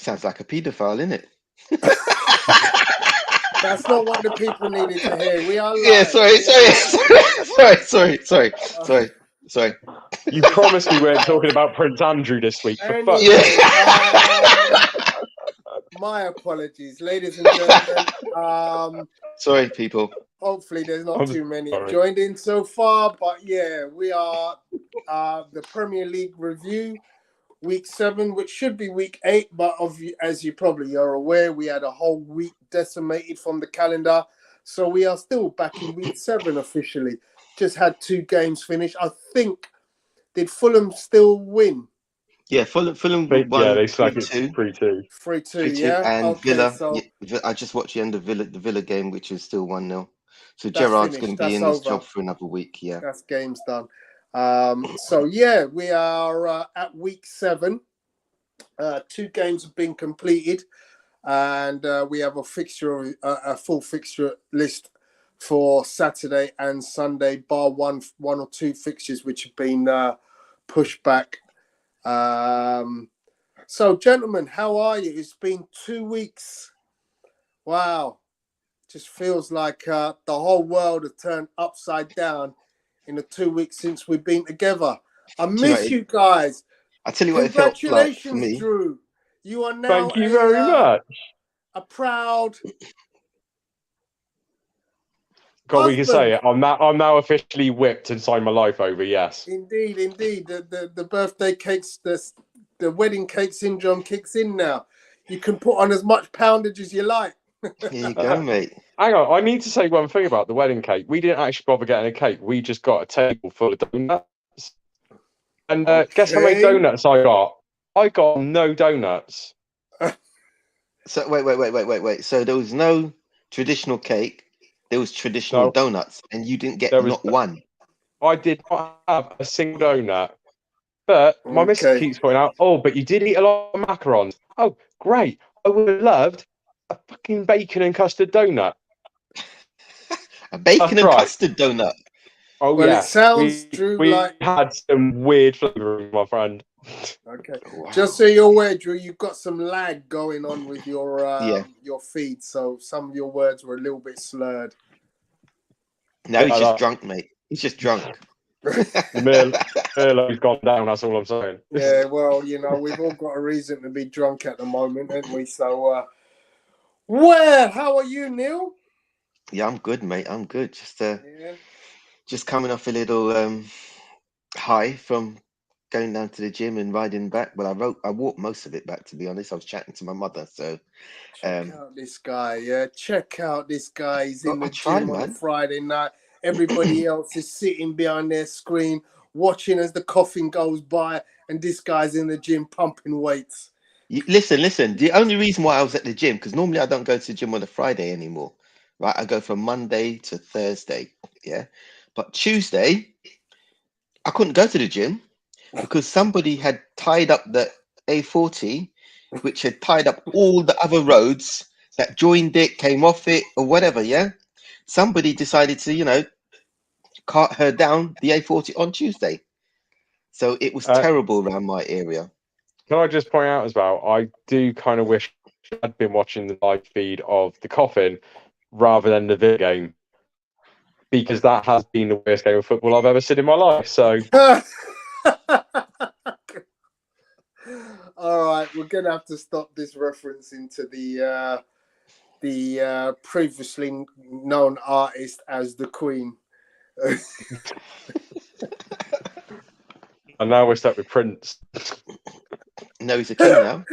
Sounds like a paedophile, innit? That's not what the people needed to hear. We are Yeah, live. sorry, We are live. sorry. You promised we weren't talking about Prince Andrew this week. For fuck's Yeah. sake. My apologies, ladies and gentlemen. Sorry, people. Hopefully, there's not I'm too many sorry. joined in so far, but yeah, we are the Premier League review, week 7, which should be week 8, but as you probably are aware, we had a whole week decimated from the calendar, so we are still back in week 7 officially. Just had 2 games finished. I think, did Fulham still win? Yeah, Fulham won Yeah, they slagged 3-2. 3-2. 3-2, yeah. And Okay, Villa. so I just watched the end of the Villa game, which is still 1-0. So that's Gerrard's finished. going to be That's in his over. job for another week. Yeah. That's games done. So yeah, we are at week 7. 2 games have been completed, and we have a full fixture list for Saturday and Sunday, bar one or two fixtures which have been pushed back. So, gentlemen, how are you? It's been 2 weeks. Wow. Just feels like the whole world has turned upside down in the 2 weeks since we've been together. I miss you guys. I tell you what it felt like for me. Drew. You are now Thank you very much. A proud. God, we can say it. I'm now officially whipped and signed my life over. Yes. Indeed. The birthday cakes, the wedding cake syndrome kicks in now. You can put on as much poundage as you like. Here you go, mate. Hang on, I need to say one thing about the wedding cake. We didn't actually bother getting a cake. We just got a table full of donuts. And guess how many donuts I got? I got no donuts. So wait. So there was no traditional cake. There was traditional donuts, and you didn't get not one. I did not have a single donut. But my missus keeps pointing out, but you did eat a lot of macarons. Oh, great. I would have loved a fucking bacon and custard donut. A bacon and custard donut? Oh, well, yeah. It sounds, Drew, we like... had some weird flavouring, my friend. Okay. Wow. Just so you're aware, Drew, you've got some lag going on with your feed, so some of your words were a little bit slurred. No, he's just drunk, mate. He's just drunk. Merlo's gone down, that's all I'm saying. Yeah, well, we've all got a reason to be drunk at the moment, haven't we? So, how are you, Neil? Yeah, I'm good, mate. I'm good. Just coming off a little high from going down to the gym and riding back. Well, I walked most of it back, to be honest. I was chatting to my mother, so... Check out this guy, yeah. Check out this guy. He's in the gym on a Friday night. Everybody else is sitting behind their screen, watching as the coffin goes by, and this guy's in the gym pumping weights. Listen. The only reason why I was at the gym, because normally I don't go to the gym on a Friday anymore, right? I go from Monday to Thursday, yeah? But Tuesday, I couldn't go to the gym because somebody had tied up the A40, which had tied up all the other roads that joined it, came off it, or whatever, yeah? Somebody decided to, cart her down the A40 on Tuesday. So it was terrible around my area. Can I just point out as well, I do kind of wish I'd been watching the live feed of the coffin rather than the Villa game, because that has been the worst game of football I've ever seen in my life. So... All right, we're gonna have to stop this reference into the previously known artist as the Queen. And now we're stuck with Prince. No, he's a king now.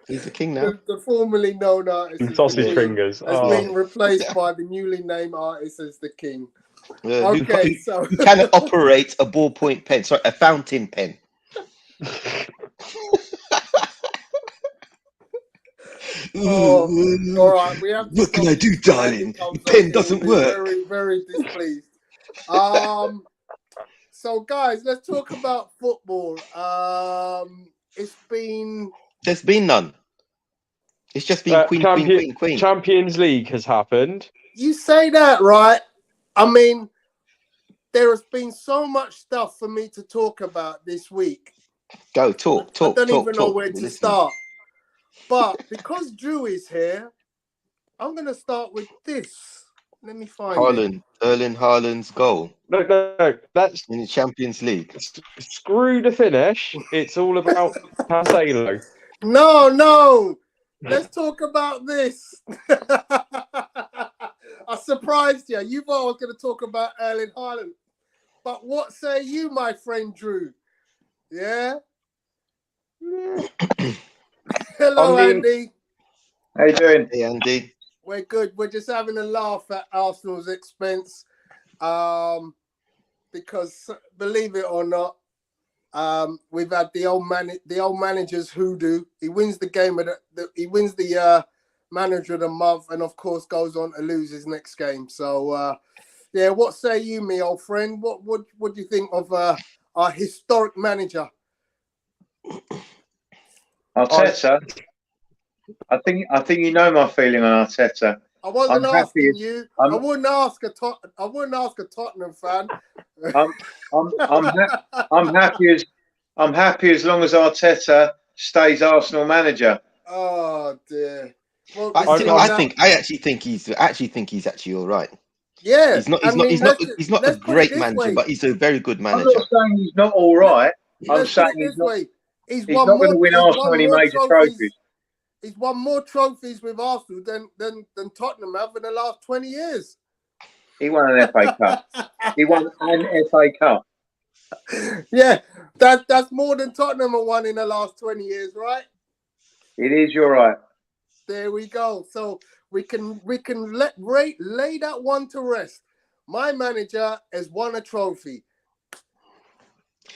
He's the king now. The formerly known artist Sausage fingers has been replaced by the newly named artist as the king. Who cannot operate a ballpoint pen? Sorry, a fountain pen. All right, we have. What can I do, darling? The pen doesn't work. Very, very displeased. So, guys, let's talk about football. There's been none. It's just been Queen. Champions League has happened. You say that, right? I mean, there has been so much stuff for me to talk about this week. Go talk. I don't even know where to start. But because Drew is here, I'm going to start with this. Let me find it. Haaland, Erling Haaland's goal No. That's in the Champions League. screw the finish. It's all about Cancelo. No. Let's talk about this. I surprised you. You thought I was going to talk about Erling Haaland. But what say you, my friend Drew? Yeah? Hello, Andy. How you doing? Hey, Andy. We're good. We're just having a laugh at Arsenal's expense. Because believe it or not, we've had the old manager's hoodoo. He wins the game he wins the manager of the month, and of course goes on to lose his next game. So yeah, what say you, me old friend? What do you think of our historic manager? Arteta. I think you know my feeling on Arteta. I wasn't asking you. I I'm- wouldn't ask a Tottenham fan. I'm happy as long as Arteta stays Arsenal manager. Oh dear. Well, I actually think he's actually all right. Yeah, He's not a great manager, but he's a very good I'm manager. not saying he's not all right. I'm Let's saying put it he's this not. way. He's He's not going to win Arsenal any major trophies. He's won more trophies with Arsenal than Tottenham have in the last 20 years. He won an FA Cup. He won an FA Cup. Yeah, that's more than Tottenham have won in the last 20 years, right? It is. You're right. There we go. So we can lay that one to rest. My manager has won a trophy.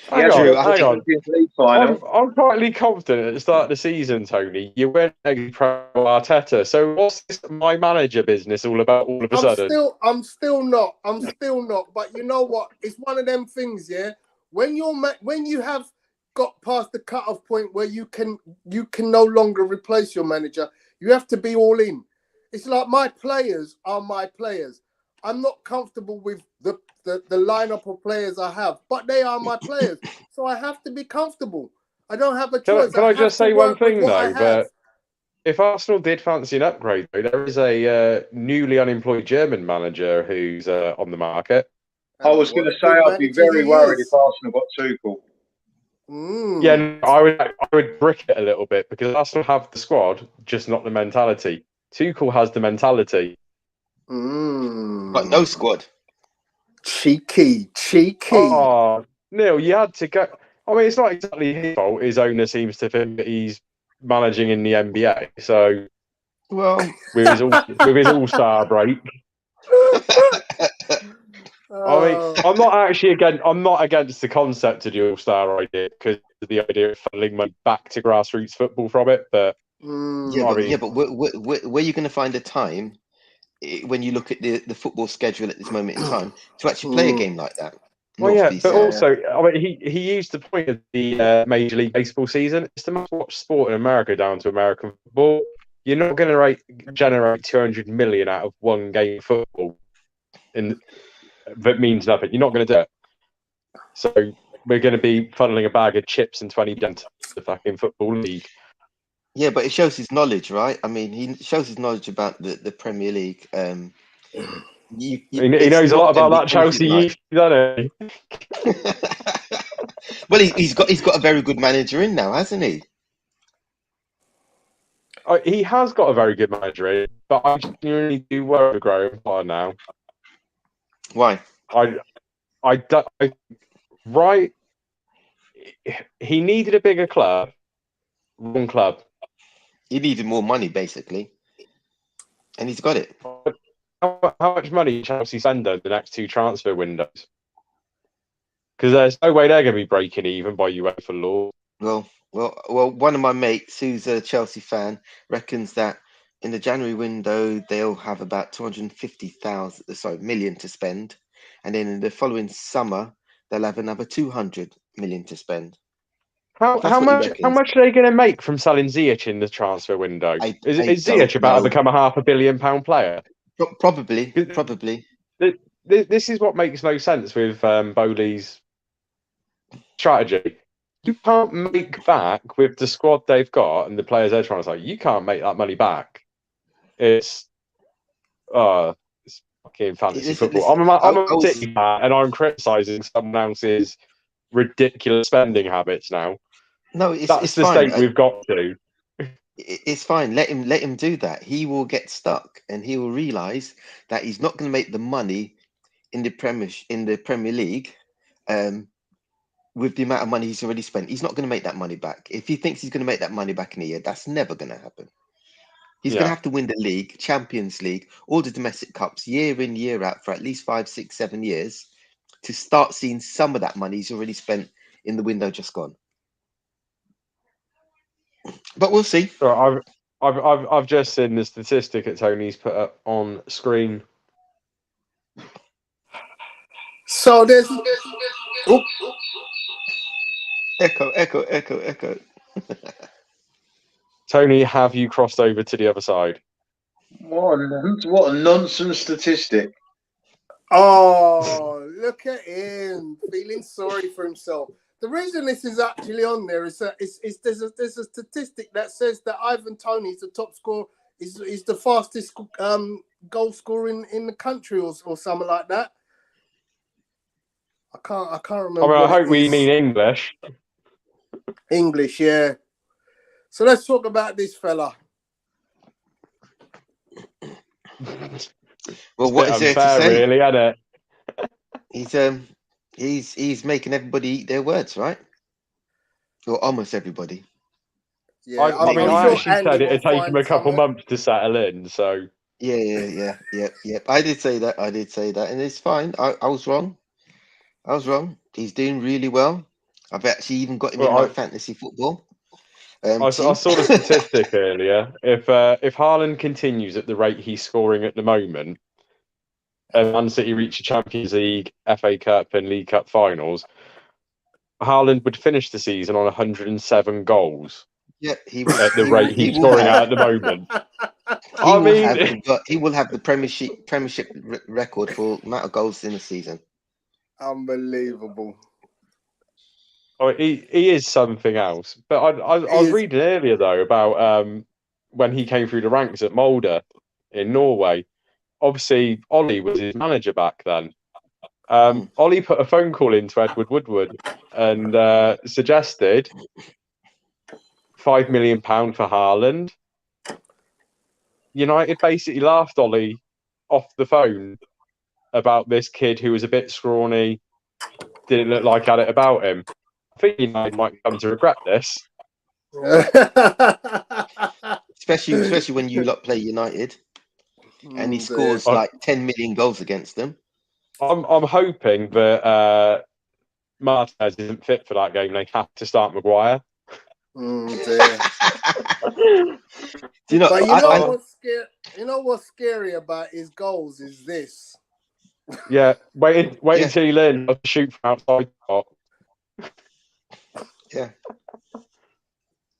Hang on. League final. I'm quietly confident at the start of the season, Tony. You went against Arteta. So what's this my manager business all about all of a sudden? I'm still not. But you know what? It's one of them things, yeah. When you have got past the cut-off point where you can no longer replace your manager, you have to be all in. It's like my players are my players. I'm not comfortable with the lineup of players I have, but they are my players, so I have to be comfortable. I don't have a choice. Can I just say one thing though? But if Arsenal did fancy an upgrade, though, there is a newly unemployed German manager who's on the market. I was going to say I'd be very worried if Arsenal got Tuchel. Yeah, no, I would brick it a little bit because Arsenal have the squad, just not the mentality. Tuchel has the mentality, but no squad. Cheeky. Oh, Neil, you had to go. I mean, it's not exactly his fault. His owner seems to think that he's managing in the NBA. So, well, with his all-star break. I mean, I'm not against the concept of the all-star idea because the idea of funneling money back to grassroots football from it. But but where are you going to find the time when you look at the football schedule at this moment in time to actually play a game like that? Well, yeah, but also, I mean, he used the point of the Major League Baseball season. It's to watch sport in America down to American football. You're not going to generate 200 million out of one game of football, that means nothing. You're not going to do it. So we're going to be funneling a bag of chips and 20 to the fucking football league. Yeah, but it shows his knowledge, right? I mean, he shows his knowledge about the Premier League. He knows a lot about that Chelsea youth, doesn't he? Well, he's got a very good manager in now, hasn't he? He has got a very good manager in, but I genuinely do worry with Graham Potter now. Why? He needed a bigger club. Wrong club. He needed more money, basically, and he's got it. How much money Chelsea spend over the next two transfer windows? Because there's no way they're going to be breaking even by UEFA law. Well, one of my mates who's a Chelsea fan reckons that in the January window they'll have about 250 million to spend, and then in the following summer they'll have another 200 million to spend. How much are they going to make from selling Ziyech in the transfer window? Is Ziyech about to become a £500 million player? Probably. This is what makes no sense with Bowley's strategy. You can't make back with the squad they've got and the players they're trying to say. You can't make that money back. It's fucking fantasy Listen, football. listen, I'm I a was- City fan, and I'm criticising someone else's ridiculous spending habits now. No, it's That's the fine. state we've got to. It's fine. Let him do that. He will get stuck, and he will realize that he's not going to make the money in the Premier League, with the amount of money he's already spent. He's not going to make that money back. If he thinks he's going to make that money back in a year, that's never going to happen. He's going to have to win the league, Champions League, all the domestic cups, year in, year out for at least 5, 6, 7 years to start seeing some of that money he's already spent in the window just gone. But we'll see. So I've just seen the statistic that Tony's put up on screen. So there's Echo. Tony, have you crossed over to the other side? What a nonsense statistic. Oh, look at him feeling sorry for himself. The reason this is actually on there is that there's a statistic that says that Ivan Toney is the top scorer, is the fastest goal scorer in the country or something like that. I can't remember. I what hope it we is. mean English. English, yeah. So let's talk about this fella. Well, what is there to Unfair, say? really, isn't it? He's making everybody eat their words, right? Or almost everybody. Yeah, I mean, I'm I sure actually Andy said it'd will take him find a couple somewhere. months to settle in. So Yeah. I did say that, and it's fine. I was wrong. He's doing really well. I've actually even got him in my fantasy football. I saw the statistic earlier. If Haaland continues at the rate he's scoring at the moment, and Man City reach the Champions League, FA Cup, and League Cup finals, Haaland would finish the season on 107 goals. Yeah, he at the rate he's scoring at the moment. He will have the Premiership record for amount of goals in a season. Unbelievable. Oh, he is something else. But I was reading earlier though about when he came through the ranks at Molde in Norway. Obviously, Ollie was his manager back then. Ollie put a phone call into Edward Woodward and suggested £5 million for Haaland. United basically laughed Ollie off the phone about this kid who was a bit scrawny, didn't look like had it about him. I think United might come to regret this. especially when you lot play United and he scores like 10 million goals against them. I'm hoping that Martinez isn't fit for that game. They have to start Maguire. Dear. You know what's scary about his goals is this. Yeah, wait until he learns how to shoot from outside. Yeah,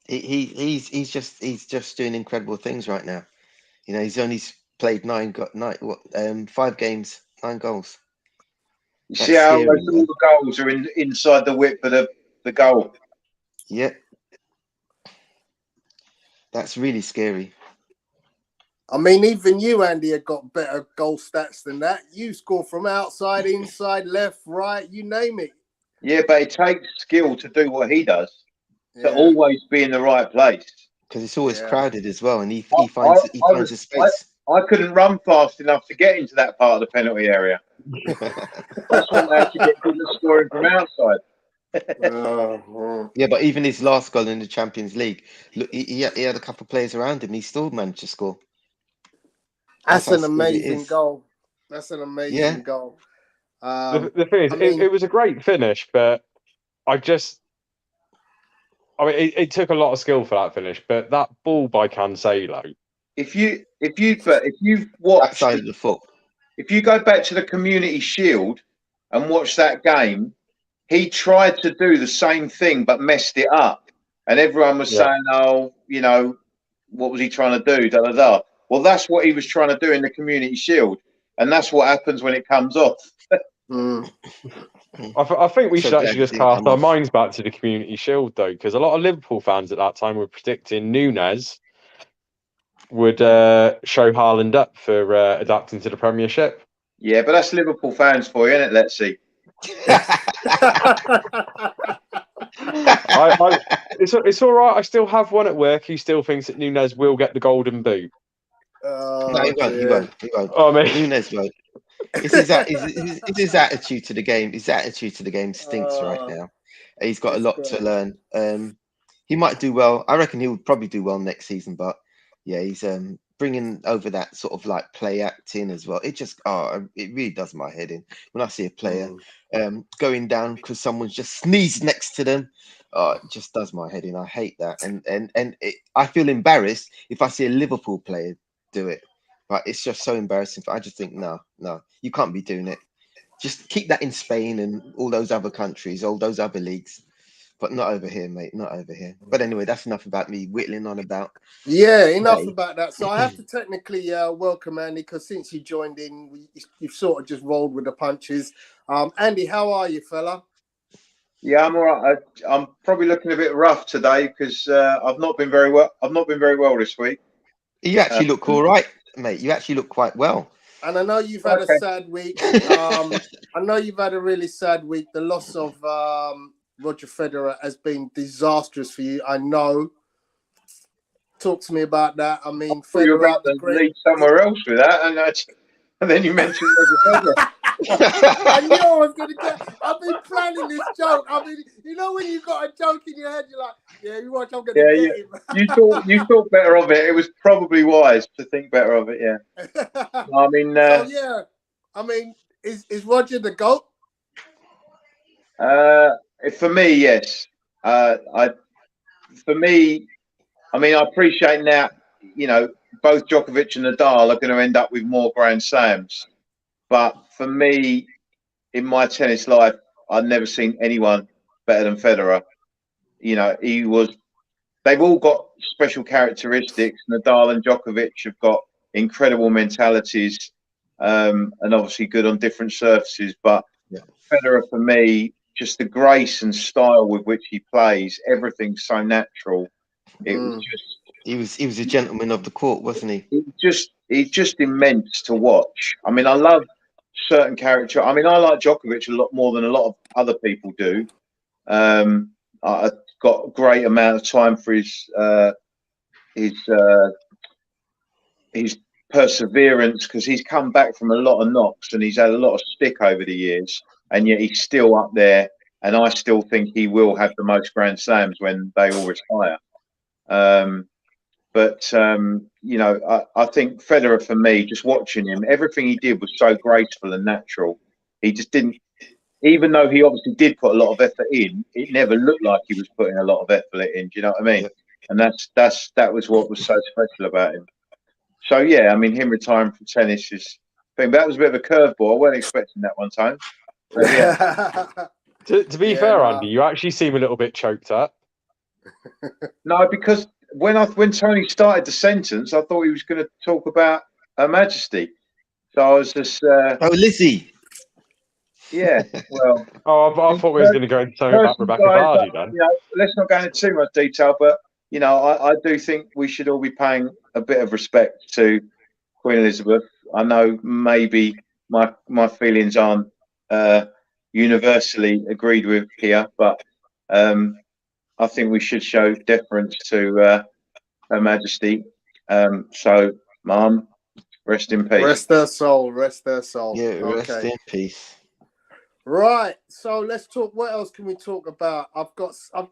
he's just doing incredible things right now. He's only played 5 games, 9 goals. You see how all the goals are inside the width of the goal. Yeah, that's really scary. I mean, even you, Andy, have got better goal stats than that. You score from outside, inside, left, right, you name it. Yeah, but it takes skill to do what he does. To always be in the right place. Because it's always crowded as well, and he finds a space. I couldn't run fast enough to get into that part of the penalty area. That's why I had to get good at scoring from outside. Yeah, but even his last goal in the Champions League, look, he had a couple of players around him. He still managed to score. That's an amazing goal. That's an amazing goal. The thing is, it was a great finish, but it took a lot of skill for that finish. But that ball by Cancelo. If you've watched side of the foot, if you go back to the Community Shield and watch that game, he tried to do the same thing but messed it up, and everyone was saying, "Oh, what was he trying to do?" Da da da. Well, that's what he was trying to do in the Community Shield, and that's what happens when it comes off. I think we So should glad actually you just didn't cast come our off. minds back to the Community Shield, though, because a lot of Liverpool fans at that time were predicting Nunes would show Haaland up for adapting to the Premiership. Yeah, but that's Liverpool fans for you, isn't it? Let's see. It's all right. I still have one at work who still thinks that Nunes will get the Golden Boot. No, he won't. He dear. won't. He won't. I mean, Nunes won't. It's his attitude to the game. His attitude to the game stinks right now. He's got a lot to learn. He might do well. I reckon he would probably do well next season. But yeah, he's bringing over that sort of like play acting as well. It just it really does my head in when I see a player going down because someone's just sneezed next to them. It just does my head in. I hate that, and I feel embarrassed if I see a Liverpool player do it. But it's just so embarrassing. I just think no, you can't be doing it. Just keep that in Spain and all those other countries, all those other leagues, but not over here, mate. Not over here. But anyway, that's enough about me whittling on about. Yeah, enough Hey. about that. So I have to technically welcome Andy because since you joined in, you've sort of just rolled with the punches. Andy, how are you, fella? Yeah, I'm all right. I'm probably looking a bit rough today because I've not been very well. I've not been very well this week. You actually look all right, mate. You actually look quite well. And I know you've had a sad week. I know you've had a really sad week. The loss of Roger Federer has been disastrous for you. I know. Talk to me about that. I mean, You're Federer, about to lead somewhere else with that, and then you mentioned Roger Federer. I knew I was going to get. I've been planning this joke. I mean, you know when you got a joke in your head, you're like, "Yeah, you watch, I'm going to get him." You thought better of it. It was probably wise to think better of it. Yeah. I mean, so yeah. I mean, is Roger the GOAT? for me, yes. For me, I mean, I appreciate now. You know, both Djokovic and Nadal are going to end up with more Grand Slams. But for me, in my tennis life, I've never seen anyone better than Federer. You know, they've all got special characteristics. Nadal and Djokovic have got incredible mentalities and obviously good on different surfaces. But Federer, for me, just the grace and style with which he plays, everything's so natural. It was just he was a gentleman of the court, wasn't he? It's just immense to watch. I mean, I love certain character. I mean, I like Djokovic a lot more than a lot of other people do. I've got a great amount of time for his perseverance because he's come back from a lot of knocks and he's had a lot of stick over the years, and yet he's still up there. And I still think he will have the most Grand Slams when they all retire. But you know, I think Federer, for me, just watching him, everything he did was so graceful and natural. He just didn't, even though he obviously did put a lot of effort in, it never looked like he was putting a lot of effort in. Do you know what I mean? Yeah. And that was what was so special about him. So yeah, I mean, him retiring from tennis is thing. That was a bit of a curveball. I wasn't expecting that one time. But, yeah. to be fair, Andy, you actually seem a little bit choked up. No, because when Tony started the sentence, I thought he was going to talk about Her Majesty. So I was just Lizzie. Yeah, well. I thought we was going to go into something about Rebecca Vardy then. You know, let's not go into too much detail, but you know, I do think we should all be paying a bit of respect to Queen Elizabeth. I know maybe my feelings aren't universally agreed with here, but I think we should show deference to Her Majesty. So, Mum, rest in peace. Rest their soul. Rest their soul. Yeah, rest in peace. Right. So let's talk. What else can we talk about?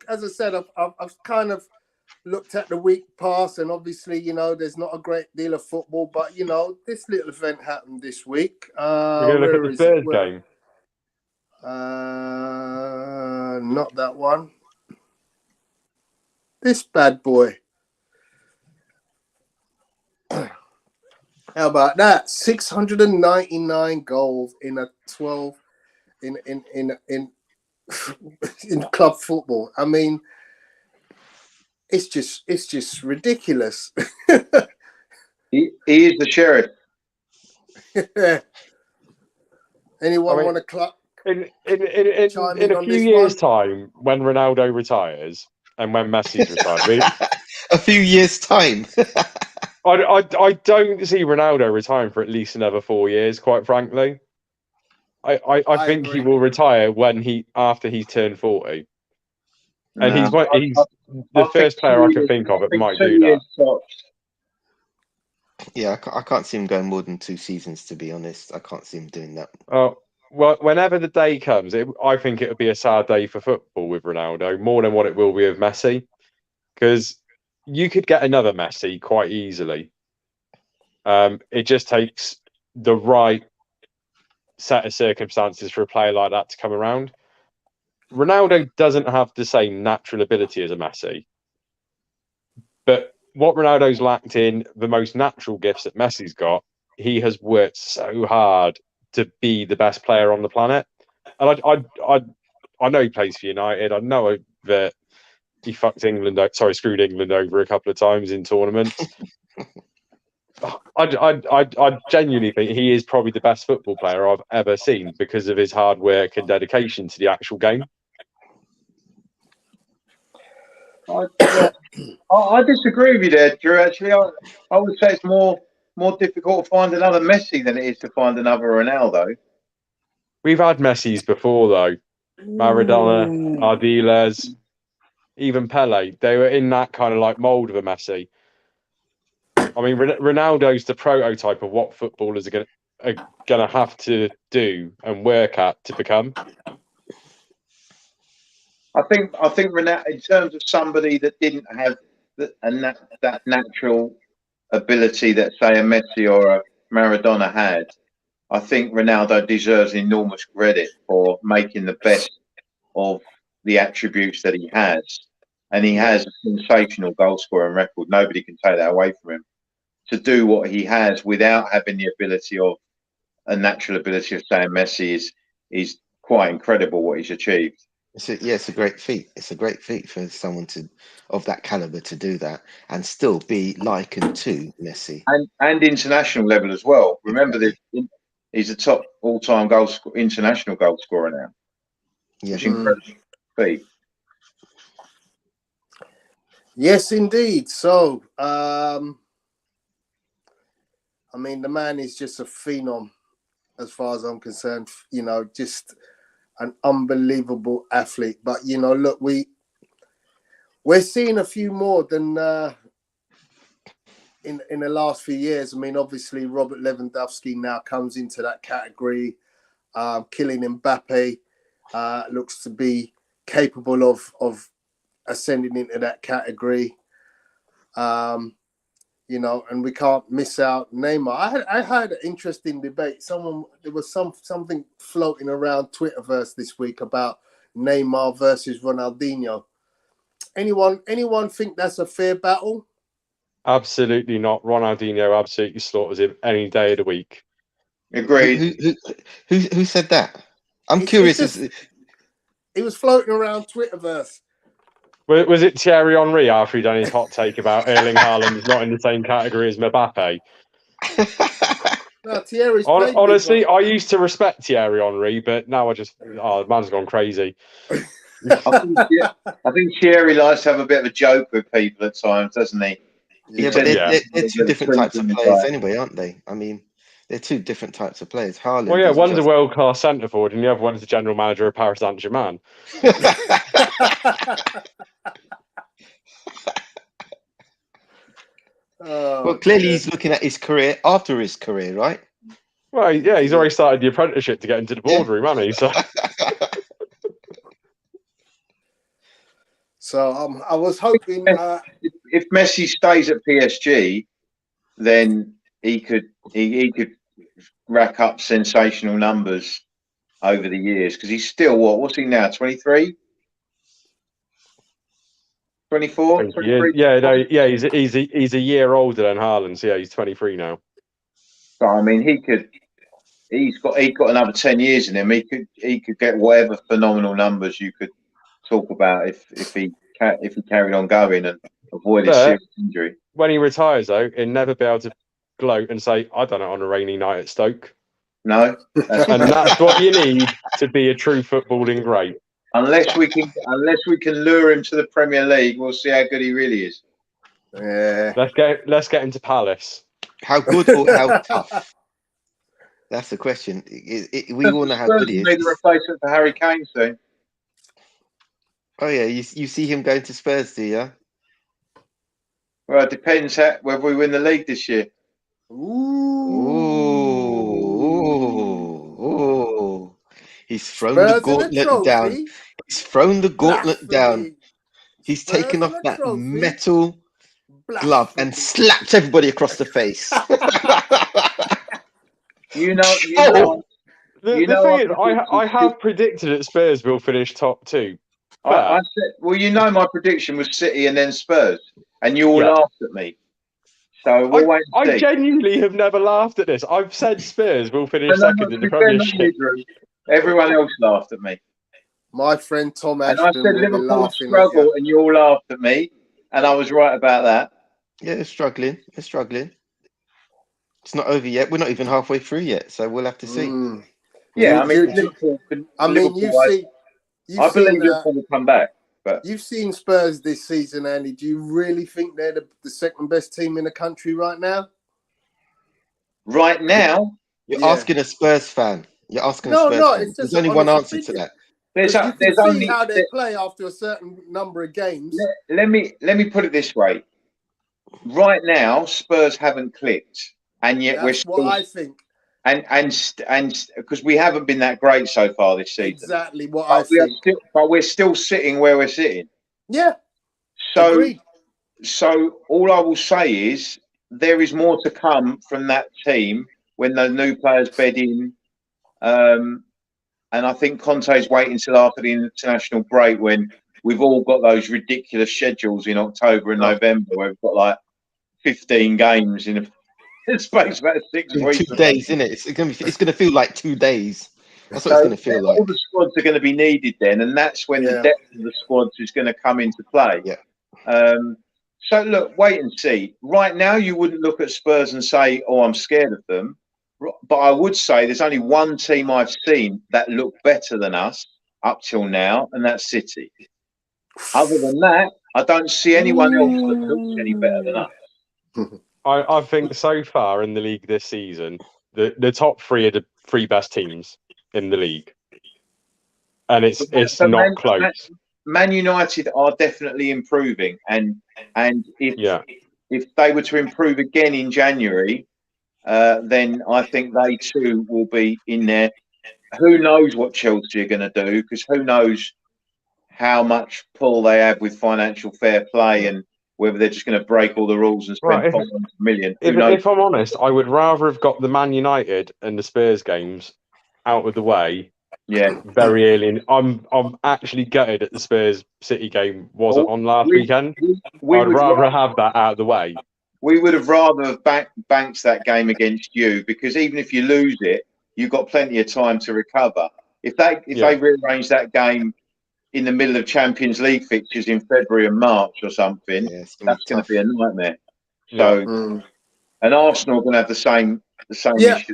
As I said, I've kind of looked at the week past, and obviously, you know, there's not a great deal of football, but you know, this little event happened this week. We're going to look at the Spurs game. Not that one. This bad boy. How about that? 699 goals in a 12 in club football. I mean, it's just ridiculous. He is the sheriff. Anyone want to in Chime in in a on few this years' one? time, when Ronaldo retires and when Messi's retired, A few years' time. I don't see Ronaldo retiring for at least another 4 years. Quite frankly, I I think he agree. will retire after he's turned 40, and No, he's I the think first player I can think of that might do 2 that. years tops. Yeah, I can't see him going more than 2 seasons, to be honest. I can't see him doing that. Well, whenever the day comes, I think it would be a sad day for football with Ronaldo more than what it will be with Messi, because you could get another Messi quite easily. It just takes the right set of circumstances for a player like that to come around. Ronaldo doesn't have the same natural ability as a Messi, but what Ronaldo's lacked in the most natural gifts that Messi's got, he has worked so hard to be the best player on the planet. And I know he plays for United. I know that he screwed England over a couple of times in tournaments. I genuinely think he is probably the best football player I've ever seen because of his hard work and dedication to the actual game. I disagree with you there, Drew. Actually, I would say it's more difficult to find another Messi than it is to find another Ronaldo. We've had Messi's before, though. Maradona, Ooh. Ardiles, even Pele. They were in that kind of like mould of a Messi. I mean, Ronaldo's the prototype of what footballers are going to have to do and work at to become. I think Ronaldo, in terms of somebody that didn't have that natural ability that, say, a Messi or a Maradona had, I think Ronaldo deserves enormous credit for making the best of the attributes that he has. And he has a sensational goal scoring record. Nobody can take that away from him. To do what he has without having the ability of a natural ability of, say, Messi is quite incredible what he's achieved. It's a great feat. It's a great feat for someone of that caliber to do that and still be likened to Messi. And international level as well. Remember that he's a top all-time international goal scorer now. Yeah. Which is incredible feat. Yes, indeed. So, I mean, the man is just a phenom as far as I'm concerned, you know, just an unbelievable athlete. But, you know, look, we're seeing a few more than in the last few years. I mean, obviously, Robert Lewandowski now comes into that category. Kylian Mbappe looks to be capable of ascending into that category. You know, and we can't miss out Neymar. I had an interesting debate. There was something floating around Twitterverse this week about Neymar versus Ronaldinho. Anyone think that's a fair battle? Absolutely not. Ronaldinho absolutely slaughters him any day of the week. Agreed. Who said that? I'm It's curious. It was floating around Twitterverse. Was it Thierry Henry after he'd done his hot take about Erling Haaland's not in the same category as Mbappe? No, Thierry's honestly, I used to respect Thierry Henry, but now the man's gone crazy. I think Thierry likes to have a bit of a joke with people at times, doesn't he? Yeah, but they're two different types of players anyway, aren't they? I mean, they're two different types of players. Haaland. Well, yeah, one's a world-class centre forward, and the other one's the general manager of Paris Saint-Germain. Well, clearly he's looking at his career after his career, right? Well, yeah, he's already started the apprenticeship to get into the boardroom, hasn't he? So I was hoping if Messi stays at PSG, then he could rack up sensational numbers over the years, because he's still what's he now, 23? 24? 23? Yeah, he's a year older than Haaland, so yeah, he's 23 now. So I mean, he's got another 10 years in him. He could get whatever phenomenal numbers you could talk about if he carried on going and avoided serious injury. When he retires, though, he'll never be able to gloat and say, "I done it on a rainy night at Stoke." No, And that's what you need to be a true footballing great. unless we can lure him to the Premier League, we'll see how good he really is. Yeah. Let's get into Palace. How good or how tough? That's the question. We all know how Spurs good he will need a is. replacement for Harry Kane soon. Oh yeah, you see him going to Spurs, do you? Well, it depends whether we win the league this year. Ooh. He's thrown the Spurs and a gauntlet down. trophy. He's thrown the gauntlet down. Blasphemy. He's Spurs taken off and a that trophy. metal glove and Blasphemy. slapped everybody across the face. You know. The thing is, I have predicted that Spurs will finish top 2. I said, well, my prediction was City and then Spurs, and you all laughed at me. So we'll wait and see. I genuinely have never laughed at this. I've said Spurs will finish second in the Premiership. Everyone else laughed at me. My friend Tom Ashton And I said will be Liverpool laughing struggle, at you. and you all laughed at me, and I was right about that. Yeah, they're struggling. They're struggling. It's not over yet. We're not even halfway through yet, so we'll have to see. Yeah, I mean, Liverpool. I believe Liverpool will come back. But you've seen Spurs this season, Andy. Do you really think they're the second best team in the country right now? Right now, you're asking a Spurs fan. You're asking a Spurs fan. It's just There's only one answer to that. There's only how they play after a certain number of games. Let me put it this way. Right now, Spurs haven't clicked, and yet That's what I think. And because we haven't been that great so far this season. Exactly what I think. But we're still sitting where we're sitting. Yeah. So, agreed. So all I will say is there is more to come from that team when the new players bed in. And I think Conte's waiting until after the international break when we've all got those ridiculous schedules in October and November where we've got like 15 games in a space about 6 weeks. 2 days, isn't it? It's going to feel like 2 days. That's what it's going to feel like. All the squads are going to be needed then, and that's when the depth of the squads is going to come into play. Yeah. So look, wait and see. Right now, you wouldn't look at Spurs and say, "Oh, I'm scared of them," but I would say there's only one team I've seen that looked better than us up till now, and that's City. Other than that, I don't see anyone else that looks any better than us. I think so far in the league this season, the top 3 are the 3 best teams in the league, and it's not close. Man United are definitely improving, and if they were to improve again in January, then I think they too will be in there. Who knows what Chelsea are going to do? Because who knows how much pull they have with financial fair play and whether they're just going to break all the rules and spend 500 million. If I'm honest, I would rather have got the Man United and the Spurs games out of the way. Yeah, very early. I'm actually gutted that the Spurs City game wasn't on last weekend. I'd rather have that out of the way. We would have rather have banked that game against you because even if you lose it, you've got plenty of time to recover. If they rearrange that game in the middle of Champions League fixtures in February and March or something, that's going to be a nightmare. So, and Arsenal are going to have the same issue.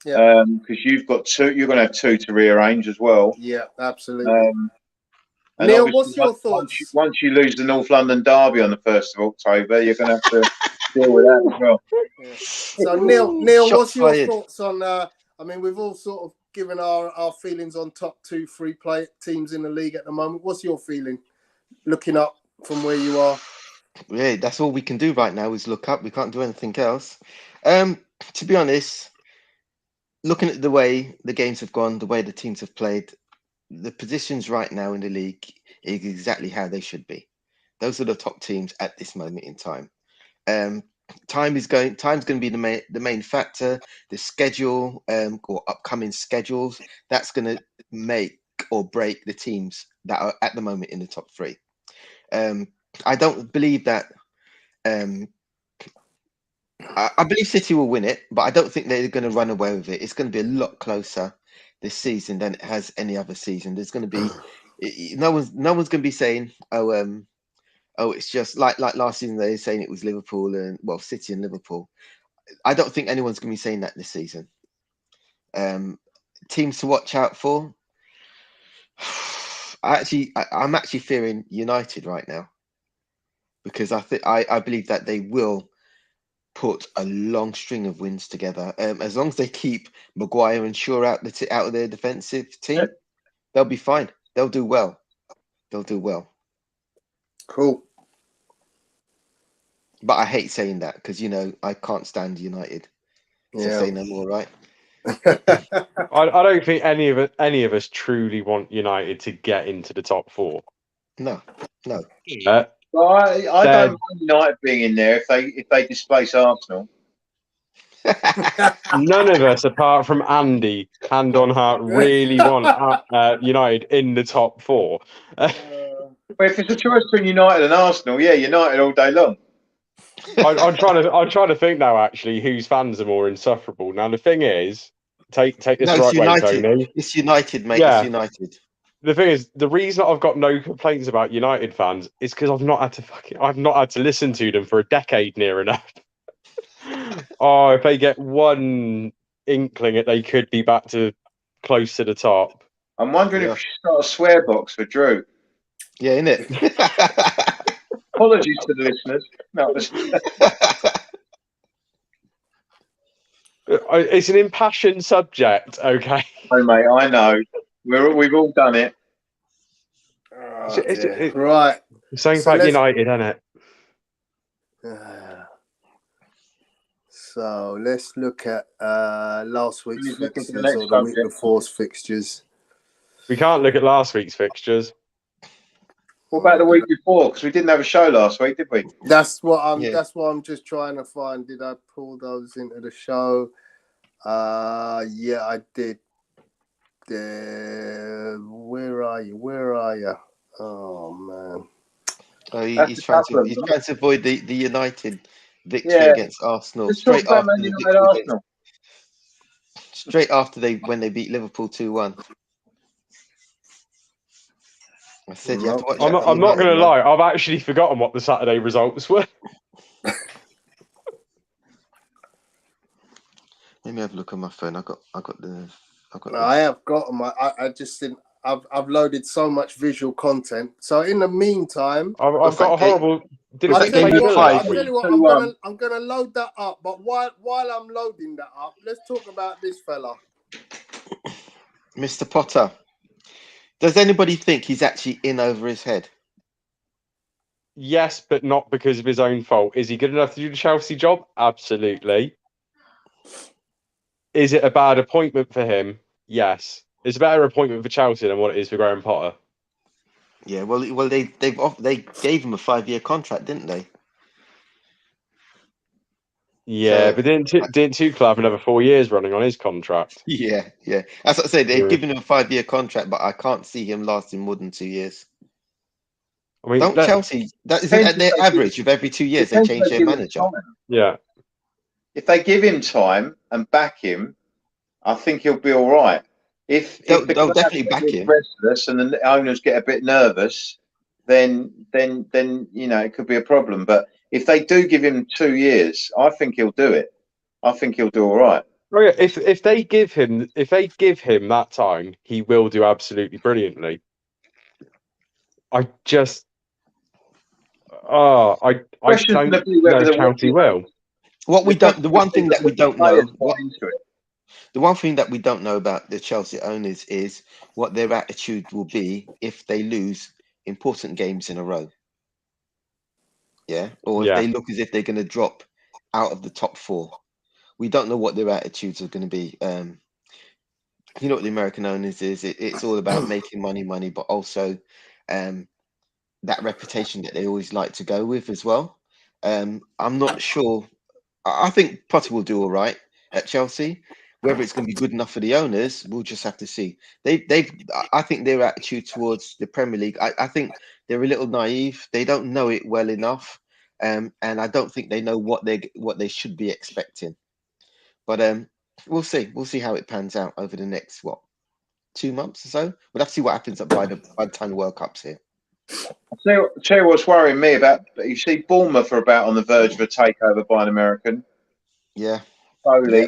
Yeah. Because you're going to have 2 to rearrange as well. Yeah, absolutely. Neil, what's your thoughts? Once you lose the North London derby on the 1st of October, you're going to have to deal with that as well. Yeah. So, Neil, what's your thoughts on? I mean, we've all sort of given our feelings on top 2, 3 teams in the league at the moment. What's your feeling, looking up from where you are? Yeah, that's all we can do right now is look up. We can't do anything else. To be honest, looking at the way the games have gone, the way the teams have played, the positions right now in the league is exactly how they should be. Those are the top teams at this moment in time. Time's going to be the main factor. The schedule or upcoming schedules, that's going to make or break the teams that are at the moment in the top 3. I don't believe that. I believe City will win it, but I don't think they're going to run away with it. It's going to be a lot closer this season than it has any other season. There's going to be no one's going to be saying, it's just like last season they were saying it was Liverpool and City and Liverpool. I don't think anyone's going to be saying that this season. Teams to watch out for. I'm actually fearing United right now because I believe that they will put a long string of wins together. As long as they keep Maguire and Shaw out of their defensive team, they'll be fine. They'll do well. They'll do well. Cool. But I hate saying that because I can't stand United. So Yeah. say no more, right? I don't think any of us truly want United to get into the top four. No. Uh, Well, I don't mind United being in there if they displace Arsenal. None of us, apart from Andy, hand on heart, really want United in the top four. But if it's a choice between United and Arsenal, yeah, United all day long. I'm trying to think now. Actually, whose fans are more insufferable? Now the thing is, take this No, the right it's way, United. Tony. It's United, mate. Yeah. It's United. The thing is, the reason I've got no complaints about United fans is because I've not had to listen to them for a decade near enough. Oh, if they get one inkling that they could be back to close to the top. I'm wondering if we should start a swear box for Drew. Yeah, innit? Apologies to the listeners. No, it's an impassioned subject, okay? oh, mate, I know. We've all done it. Right. Something about United, isn't it? So let's look at last week's Please look into fixtures the next or the week subject. before's fixtures. We can't look at last week's fixtures. What about the week before? Because we didn't have a show last week, did we? That's what I'm. Yeah. That's what I'm just trying to find. Did I pull those into the show? Yeah, I did. Where are you? Where are you? Oh man. Oh, he's trying to avoid the United victory against Arsenal. Let's Straight talk after about the Man victory United against, Arsenal. straight after when they beat Liverpool 2-1. I said you have to watch out. I'm not going to lie. I've actually forgotten what the Saturday results were. Let me have a look on my phone. I have got my. I just didn't. I've loaded so much visual content. So in the meantime, I've got a horrible. I'll tell you what. I'm I'm gonna load that up. But while I'm loading that up, let's talk about this fella, Mr. Potter. Does anybody think he's actually in over his head? Yes, but not because of his own fault. Is he good enough to do the Chelsea job? Absolutely. Is it a bad appointment for him? Yes. It's a better appointment for Chelsea than what it is for Graham Potter. Yeah, well, they gave him a 5-year contract, didn't they? Yeah, So, but didn't Tuchel have another 4 years running on his contract? Yeah. As I say, they've given him a 5-year contract, but I can't see him lasting more than 2 years. I mean, don't Chelsea? That isn't at their average of every 2 years they change their manager. Yeah. If they give him time and back him, I think he'll be all right. If they'll definitely back him, restless and the owners get a bit nervous, then it could be a problem. But if they do give him 2 years, I think he'll do it. I think he'll do all right. Oh yeah, if they give him that time, he will do absolutely brilliantly. I don't know if Chelsea will. The one thing that we don't know about the Chelsea owners is what their attitude will be if they lose important games in a row. Yeah, or if they look as if they're going to drop out of the top 4. We don't know what their attitudes are going to be. You know what the American owners is? It's all about making money, but also that reputation that they always like to go with as well. I'm not sure. I think Potter will do all right at Chelsea. Whether it's going to be good enough for the owners, we'll just have to see. I think their attitude towards the Premier League, I think they're a little naive. They don't know it well enough, and I don't think they know what they should be expecting. But we'll see. We'll see how it pans out over the next 2 months or so. We'll have to see what happens by the time the World Cup's here. I'll tell you what's worrying me about. You see, Bournemouth are about on the verge of a takeover by an American. Yeah. Slowly. Yeah.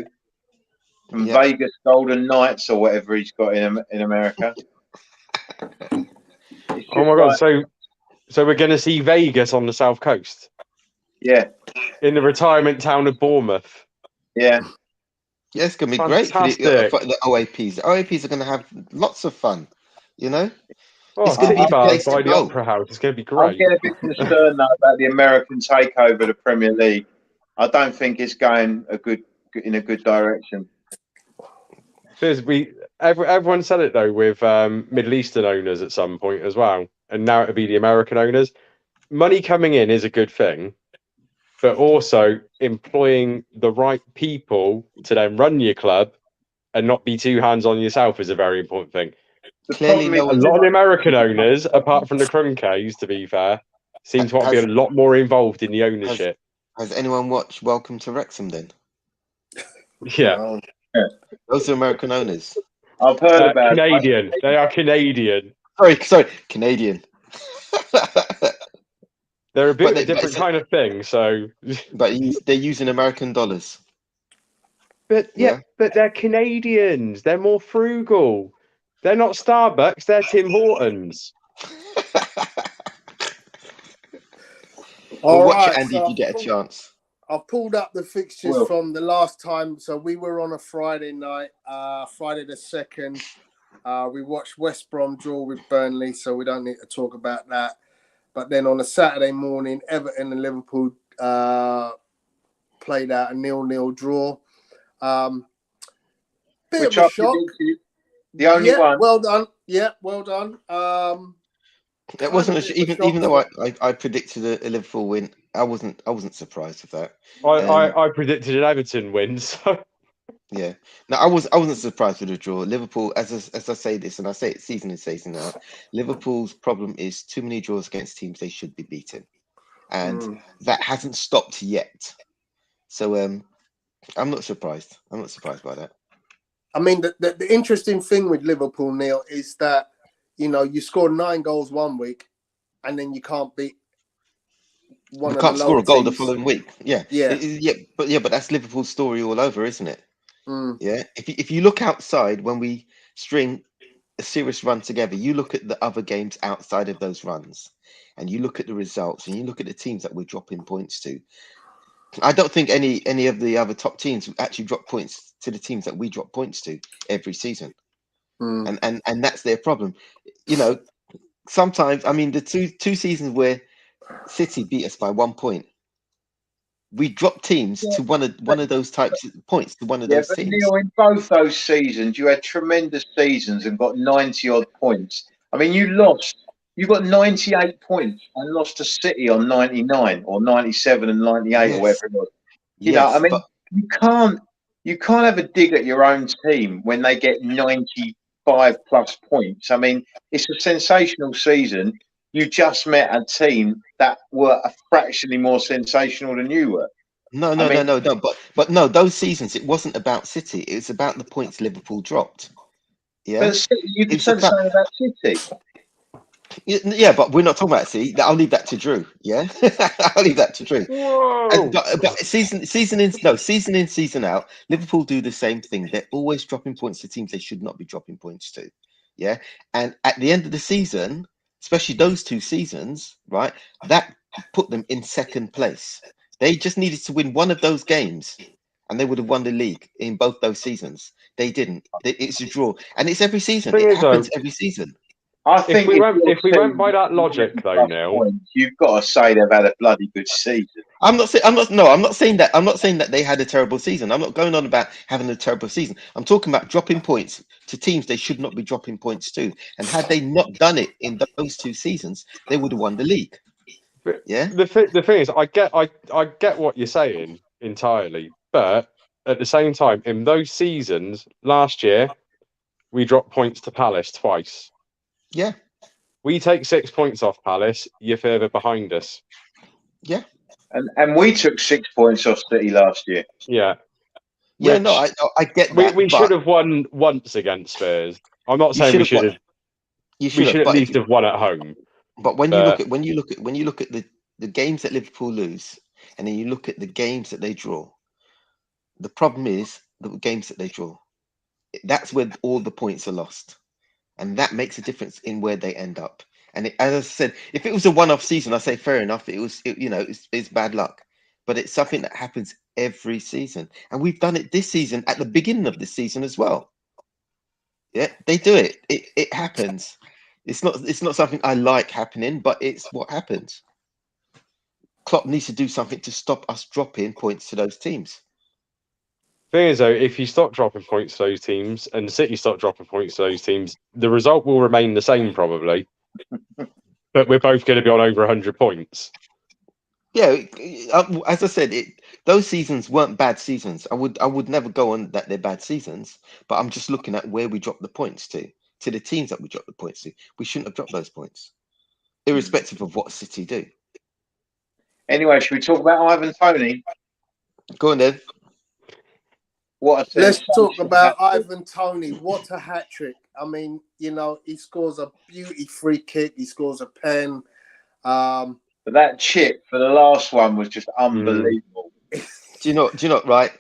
from Yeah. Vegas Golden Knights or whatever he's got in America. It's Oh just my god! like, So we're going to see Vegas on the south coast yeah, in the retirement town of Bournemouth. yeah. Yeah, it's gonna be great Fantastic. for the OAPs. The OAPs are gonna have lots of fun. You know, Oh, it's gonna be City the Bars place by to the go. Opera House. It's going to be I'm great. getting a bit concerned though about the American takeover of the Premier League. I don't think it's going in a good direction. Because everyone said it though with Middle Eastern owners at some point as well, and now it'll be the American owners. Money coming in is a good thing, but also employing the right people to then run your club and not be too hands on yourself is a very important thing. The Clearly, problem is, no A one's lot of the American owners, apart from the Crunkays, to be fair, seem to want to be a lot more involved in the ownership. has anyone watched Welcome to Wrexham then? Yeah. Oh, Those are American owners. I've heard about Canadian. They are Canadian. Sorry, Canadian. They're a bit But of a they- but different kind of thing. So, But they're using American dollars. but Yeah. but they're Canadians. They're more frugal. They're not Starbucks. They're Tim Hortons. all Well, watch right, it, Andy, so if you get a chance. I've pulled up the fixtures Well. from the last time. So we were on a Friday night, Friday the 2nd. We watched West Brom draw with Burnley, so we don't need to talk about that. But then on a Saturday morning, Everton and Liverpool played out a 0-0 draw. Bit which of I a shock. predicted, the only one. Well done. Yeah, well done. It wasn't kind of a bit of a even shock. though I predicted a Liverpool win. I wasn't surprised with that. I predicted an Everton win. So Yeah, no, I wasn't surprised with the draw. Liverpool, as I say this, and I say it season in season out. Liverpool's problem is too many draws against teams they should be beating, and that hasn't stopped yet. So I'm not surprised. I'm not surprised by that. I mean, the interesting thing with Liverpool, Neil, is that you score 9 goals one week, and then you can't beat one You of can't the score lower a goal the teams. following week. Yeah, Yeah. but that's Liverpool's story all over, isn't it? Mm. Yeah. If you look outside when we string a serious run together, you look at the other games outside of those runs, and you look at the results, and you look at the teams that we're dropping points to. I don't think any of the other top teams actually drop points to the teams that we drop points to every season, Mm. and that's their problem. Sometimes, I mean, the two seasons where City beat us by 1 point, we drop teams to one of those types of points to one of those But teams. Neil, in both those seasons, you had tremendous seasons and got 90 odd points. I mean, you got 98 points and lost to City on 99 or 97 and 98 or whatever it was. I mean, you can't have a dig at your own team when they get 95 plus points. I mean, it's a sensational season. You just met a team that were fractionally more sensational than you were. No. But no, those seasons it wasn't about City. It was about the points Liverpool dropped. Yeah, but you can say the same about City. Yeah, but we're not talking about City. I'll leave that to Drew. Yeah, I'll leave that to Drew. whoa. But season in, season out, Liverpool do the same thing. They're always dropping points to teams they should not be dropping points to. Yeah, and at the end of the season, especially those 2 seasons, right, that put them in second place. They just needed to win one of those games, and they would have won the league in both those seasons. They didn't. It's a draw, and it's every season. Thing It is, though, happens every season. I think if we went by that logic, though, Neil, you've got to say they've had a bloody good season. I'm not saying that. I'm not saying that they had a terrible season. I'm not going on about having a terrible season. I'm talking about dropping points to teams they should not be dropping points to. And had they not done it in those 2 seasons, they would have won the league. Yeah. the thing is, I get what you're saying entirely, but at the same time, in those seasons last year, we dropped points to Palace twice. Yeah. We take 6 points off Palace. You're further behind us. Yeah. And we took 6 points off City last year. Yeah. Yeah. No, I get that. We should have won once against Spurs. I'm not saying we should have. We should at least have won at home. But when you look at the games that Liverpool lose, and then you look at the games that they draw, the problem is the games that they draw. That's where all the points are lost, and that makes a difference in where they end up. And as I said, if it was a one-off season, I say fair enough. It's bad luck, but it's something that happens every season, and we've done it this season at the beginning of this season as well. Yeah, they do it. It happens. It's not something I like happening, but it's what happens. Klopp needs to do something to stop us dropping points to those teams. Thing is, though, if you stop dropping points to those teams and City stop dropping points to those teams, the result will remain the same probably. But we're both going to be on over 100 points. Yeah, as I said, those seasons weren't bad seasons. I would never go on that they're bad seasons, but I'm just looking at where we dropped the points to the teams that we dropped the points to. We shouldn't have dropped those points, irrespective of what City do. Anyway, should we talk about Ivan Toney? Go on then. Let's talk about Ivan Toney. What a hat trick. I mean, he scores a beauty free kick. He scores a pen. But that chip for the last one was just unbelievable. Do you know, right?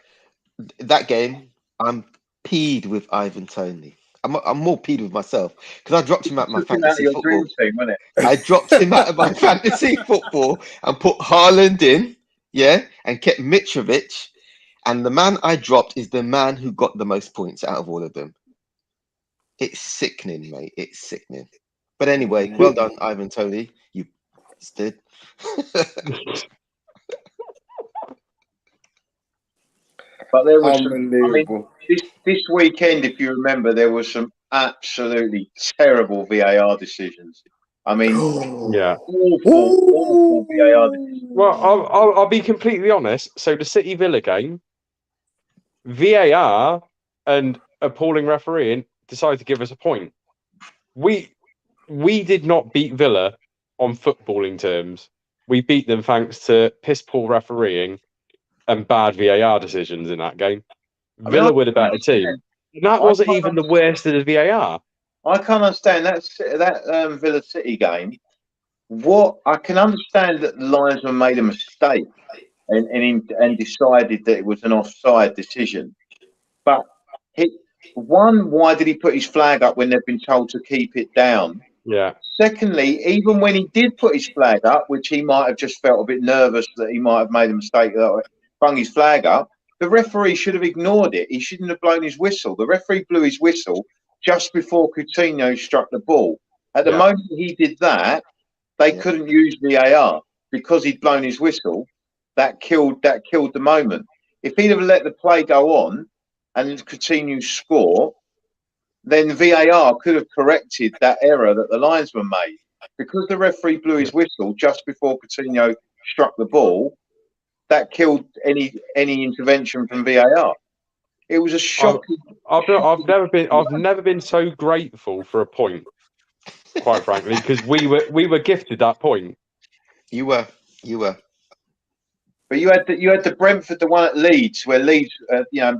That game, I'm peed with Ivan Toney. I'm more peed with myself because I dropped him out of my fantasy football. Dream team, wasn't it? I dropped him out of my fantasy football and put Haaland in, and kept Mitrovic. And the man I dropped is the man who got the most points out of all of them. It's sickening, mate. It's sickening. But anyway, well done, Ivan Toney. You bastard. But there was this weekend, if you remember, there was some absolutely terrible VAR decisions. I mean, awful VAR decisions. Well, I'll be completely honest. So the City Villa game, VAR and appalling refereeing decided to give us a point. We did not beat Villa on footballing terms. We beat them thanks to piss poor refereeing and bad VAR decisions in that game. Villa were the better team. And that wasn't even the worst of the VAR. I can't understand that Villa City game. What I can understand that the linesman made a mistake and decided that it was an offside decision. But why did he put his flag up when they've been told to keep it down? Yeah. Secondly, even when he did put his flag up, which he might have just felt a bit nervous that he might have made a mistake that hung his flag up, the referee should have ignored it. He shouldn't have blown his whistle. The referee blew his whistle just before Coutinho struck the ball. At the moment he did that, they couldn't use VAR because he'd blown his whistle. That killed the moment. If he'd have let the play go on and Coutinho score, then VAR could have corrected that error that the linesman made. Because the referee blew his whistle just before Coutinho struck the ball, that killed any intervention from VAR. It was a shocking. I've never been so grateful for a point, quite frankly, because we were gifted that point. You were. But you had the Brentford, the one at Leeds, where Leeds,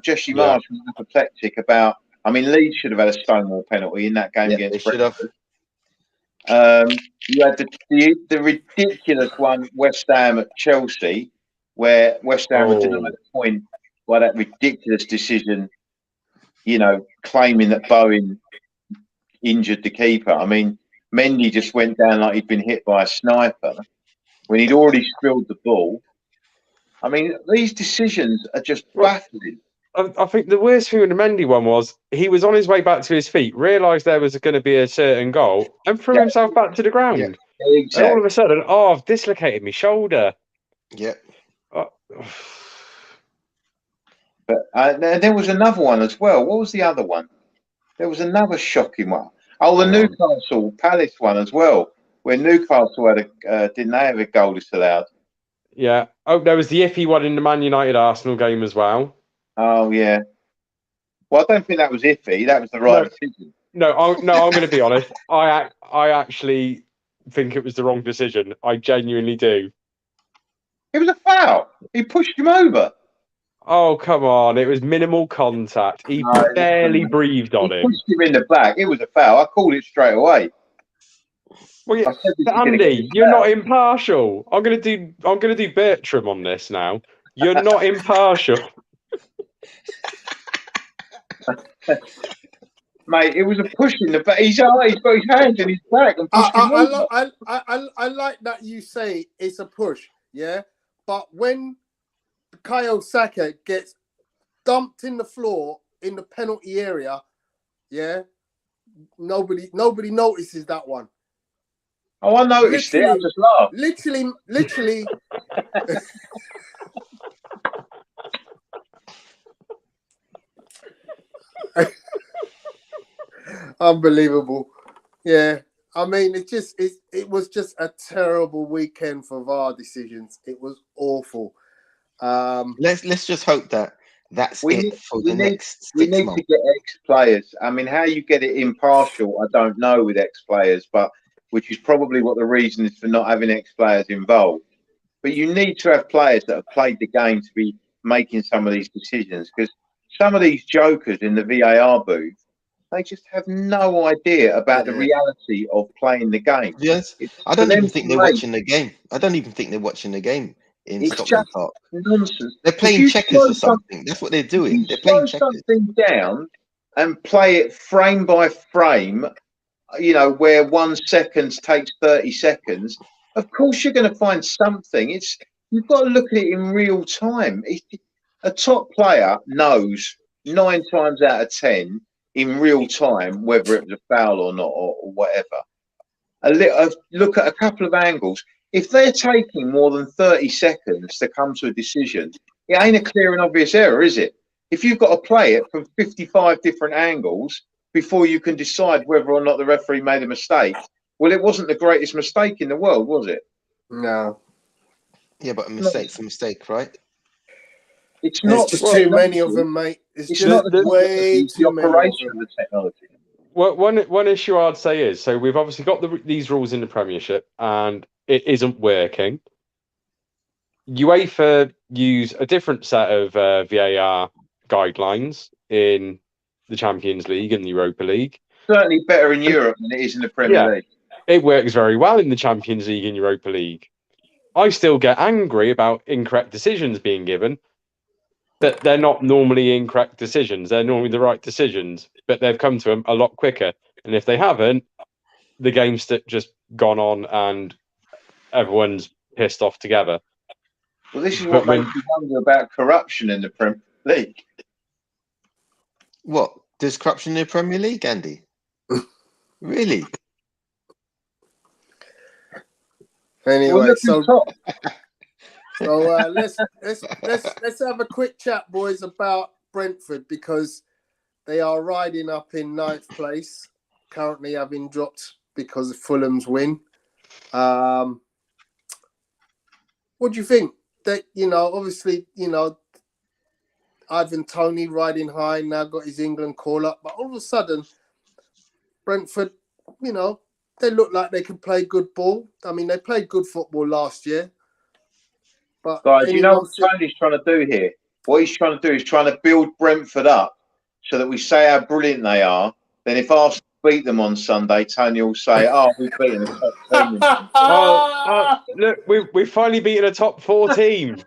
Jesse Marsh was apoplectic about. I mean, Leeds should have had a Stonewall penalty in that game against Brentford. You had the ridiculous one, West Ham at Chelsea, where West Ham were denied a point by that ridiculous decision, claiming that Bowen injured the keeper. I mean, Mendy just went down like he'd been hit by a sniper when he'd already spilled the ball. I mean, these decisions are just baffling. I think the worst thing with the Mendy one was he was on his way back to his feet, realised there was going to be a certain goal, and threw himself back to the ground. Yeah, exactly. And all of a sudden, I've dislocated my shoulder. Yeah. But there was another one as well. What was the other one? There was another shocking one. Oh, the Newcastle Palace one as well, where Newcastle didn't they have a goal disallowed? Yeah. Oh, there was the iffy one in the Man United Arsenal game as well. Oh yeah. Well, I don't think that was iffy. That was the right decision. No, I'm going to be honest. I actually think it was the wrong decision. I genuinely do. It was a foul. He pushed him over. Oh, come on. It was minimal contact. He barely breathed on him. He pushed him in the back. It was a foul. I called it straight away. Well, yeah, Andy, you're not impartial. I'm gonna do Bertram on this now. You're not impartial. Mate, it was a push in the back. He's got his hands in his back and pushed him over. I like that you say it's a push, yeah. But when Bukayo Saka gets dumped in the floor in the penalty area, yeah, nobody notices that one. Oh, I noticed it. I just laughed. Literally. Unbelievable. Yeah. I mean, it was just a terrible weekend for VAR decisions. It was awful. Let's just hope that's We it need- for we the need- next We 6 need months. to get ex-players. I mean, how you get it impartial, I don't know with ex-players, but which is probably what the reason is for not having ex-players involved. But you need to have players that have played the game to be making some of these decisions, because some of these jokers in the VAR booth, they just have no idea about the Yeah. reality of playing the game. Yes, It's I for don't them even to think they're make- watching the game. I don't even think they're watching the game in It's Stockland just Park. nonsense. They're If playing you checkers slow or something. That's what they're doing. you They're playing slow checkers. something down and play it frame by frame, where 1 second takes 30 seconds, of course you're going to find something. You've got to look at it in real time. A top player knows 9 times out of 10 in real time whether it was a foul or not, or whatever. Look at a couple of angles. If they're taking more than 30 seconds to come to a decision, it ain't a clear and obvious error, is it? If you've got to play it from 55 different angles before you can decide whether or not the referee made a mistake, well, it wasn't the greatest mistake in the world, was it? No. Yeah, but a mistake's a mistake, right? It's There's not just the too many of technology. them, mate. It's It's just not the way technology, it's the too many of operation them. of the technology. Well, one issue I'd say is, so we've obviously got these rules in the Premiership, and it isn't working. UEFA use a different set of VAR guidelines in the Champions League and the Europa League. Certainly better in Europe than it is in the Premier League. It works very well in the Champions League and Europa League. I still get angry about incorrect decisions being given, but they're not normally incorrect decisions. They're normally the right decisions, but they've come to them a lot quicker. And if they haven't, the game's just gone on and everyone's pissed off together. Well, this is what makes me wonder about corruption in the Premier League. What? There's corruption in the Premier League, Andy? Really? Anyway, Well, let's have a quick chat, boys, about Brentford, because they are riding up in 9th place, currently having dropped because of Fulham's win. What do you think? That, obviously, Ivan Toney riding high, now got his England call up, but all of a sudden, Brentford, they look like they can play good ball. I mean, they played good football last year. But guys, you know what Tony's trying to do here? What he's trying to do is trying to build Brentford up so that we say how brilliant they are. Then if Arsenal beat them on Sunday, Tony will say, we've beaten a top team. Look, we've finally beaten a top 4 team.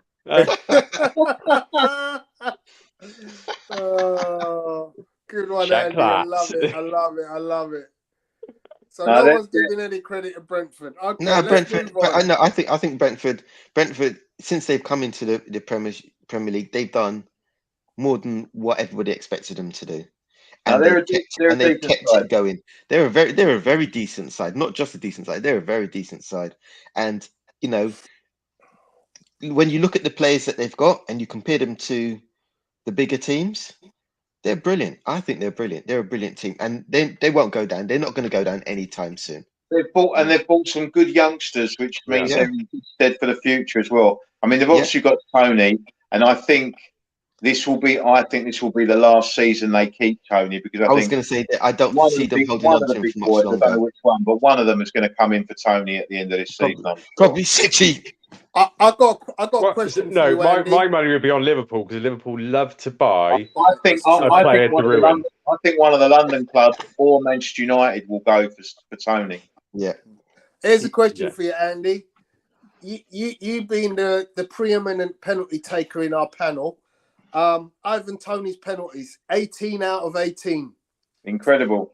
Good one, Check Andy. that. I love it. So No, no one's giving any credit to Brentford. Okay, No, let's Brentford. move on. I think Brentford, since they've come into the Premier League, they've done more than what everybody expected them to do, and they've kept it going. They're a very decent side, not just a decent side. They're a very decent side, and when you look at the players that they've got and you compare them to the bigger teams, they're brilliant. I think they're brilliant. They're a brilliant team, and they won't go down. They're not going to go down anytime soon. They've bought some good youngsters, which means they're instead for the future as well. I mean, they've obviously got Tony, and I think this will be the last season they keep Tony, because I was going to say that I don't see them holding on to him for much longer. I don't know which one, but one of them is going to come in for Tony at the end of this season. Probably City. I got a question. No, for you, Andy. my money would be on Liverpool, because Liverpool love to buy. I think one of the London clubs or Manchester United will go for Tony. Yeah. Here's a question for you, Andy. You being the preeminent penalty taker in our panel, Ivan Toney's penalties, 18 out of 18. Incredible.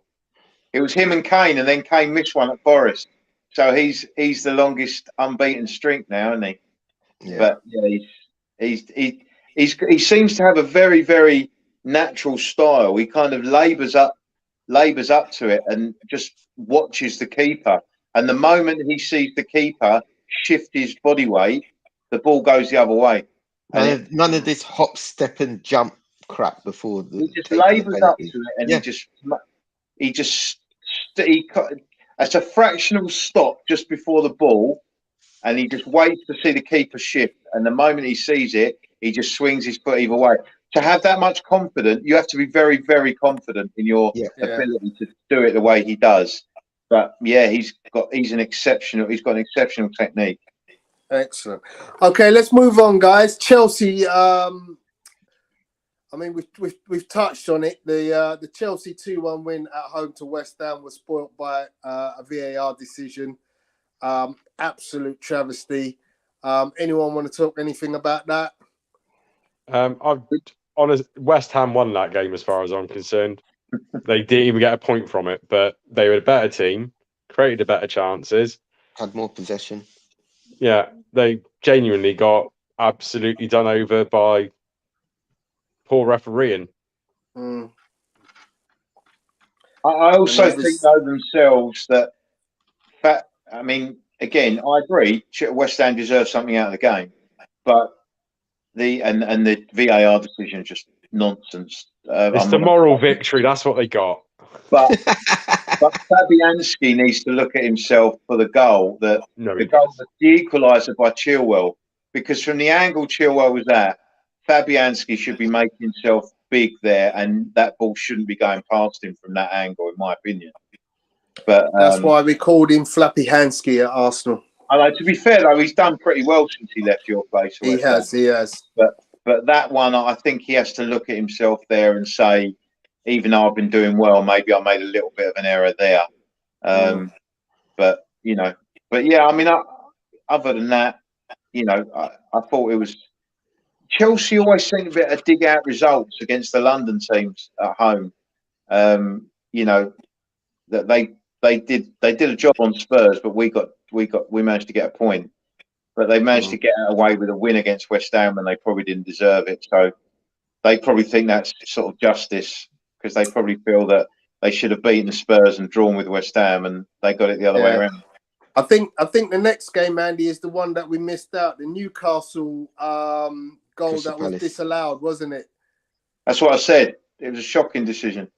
It was him and Kane, and then Kane missed one at Forest. So he's the longest unbeaten streak now, isn't he? Yeah. But yeah, he seems to have a very, very natural style. He kind of labours up to it and just watches the keeper. And the moment he sees the keeper shift his body weight, the ball goes the other way. None of this hop, step, and jump crap before he just labours up to it, and it's a fractional stop just before the ball, and he just waits to see the keeper shift. And the moment he sees it, he just swings his foot either way. To have that much confidence, you have to be very, very confident in your ability to do it the way he does. But yeah, he's got an exceptional technique. Excellent. Okay, let's move on, guys. Chelsea. I mean, we've touched on it. The Chelsea 2-1 win at home to West Ham was spoilt by a VAR decision. Absolute travesty. Anyone want to talk anything about that? West Ham won that game as far as I'm concerned. They didn't even get a point from it, but they were a better team, created better chances, had more possession. Yeah, they genuinely got absolutely done over by poor refereeing. Mm. I also think though themselves that I mean, again, I agree. West Ham deserves something out of the game, but the VAR decision is just nonsense. It's the moral victory. That's what they got. But Fabianski needs to look at himself for the goal the equaliser by Chilwell, because from the angle Chilwell was at, Fabianski should be making himself big there, and that ball shouldn't be going past him from that angle, in my opinion. But that's why we called him Flappy Hansky at Arsenal. To be fair though, he's done pretty well since he left your place. He has. But that one, I think he has to look at himself there and say, even though I've been doing well, maybe I made a little bit of an error there. But yeah, I mean, other than that, I thought it was Chelsea always seem to dig out results against the London teams at home. That they did a job on Spurs, but we managed to get a point. But they managed to get away with a win against West Ham, and they probably didn't deserve it. So they probably think that's sort of justice, because they probably feel that they should have beaten the Spurs and drawn with West Ham, and they got it the other way around. I think the next game, Andy, is the one that we missed out. The Newcastle goal that was disallowed, wasn't it? That's what I said. It was a shocking decision.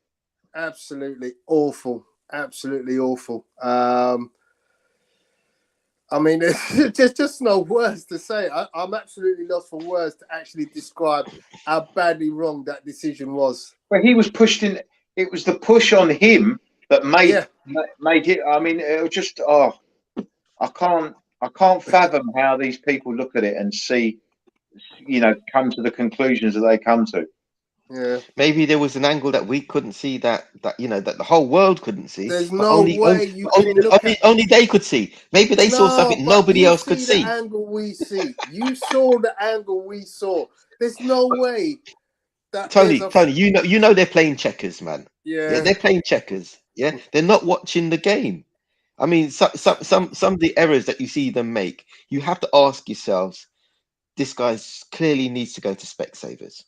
Absolutely awful. Absolutely awful. I mean, there's just no words to say. I'm absolutely lost for words to actually describe how badly wrong that decision was. Well, he was pushed in. It was the push on him that made it. I mean, it was just I can't fathom how these people look at it and see, come to the conclusions that they come to. Yeah, maybe there was an angle that we couldn't see that the whole world couldn't see. There's no way you can look at. Only they could see. Maybe they saw something nobody else could see. The angle we see. You saw the angle we saw. There's no way that Tony, you know they're playing checkers, man. Yeah, they're playing checkers. Yeah, they're not watching the game. I mean, some of the errors that you see them make, you have to ask yourselves, this guy clearly needs to go to Specsavers.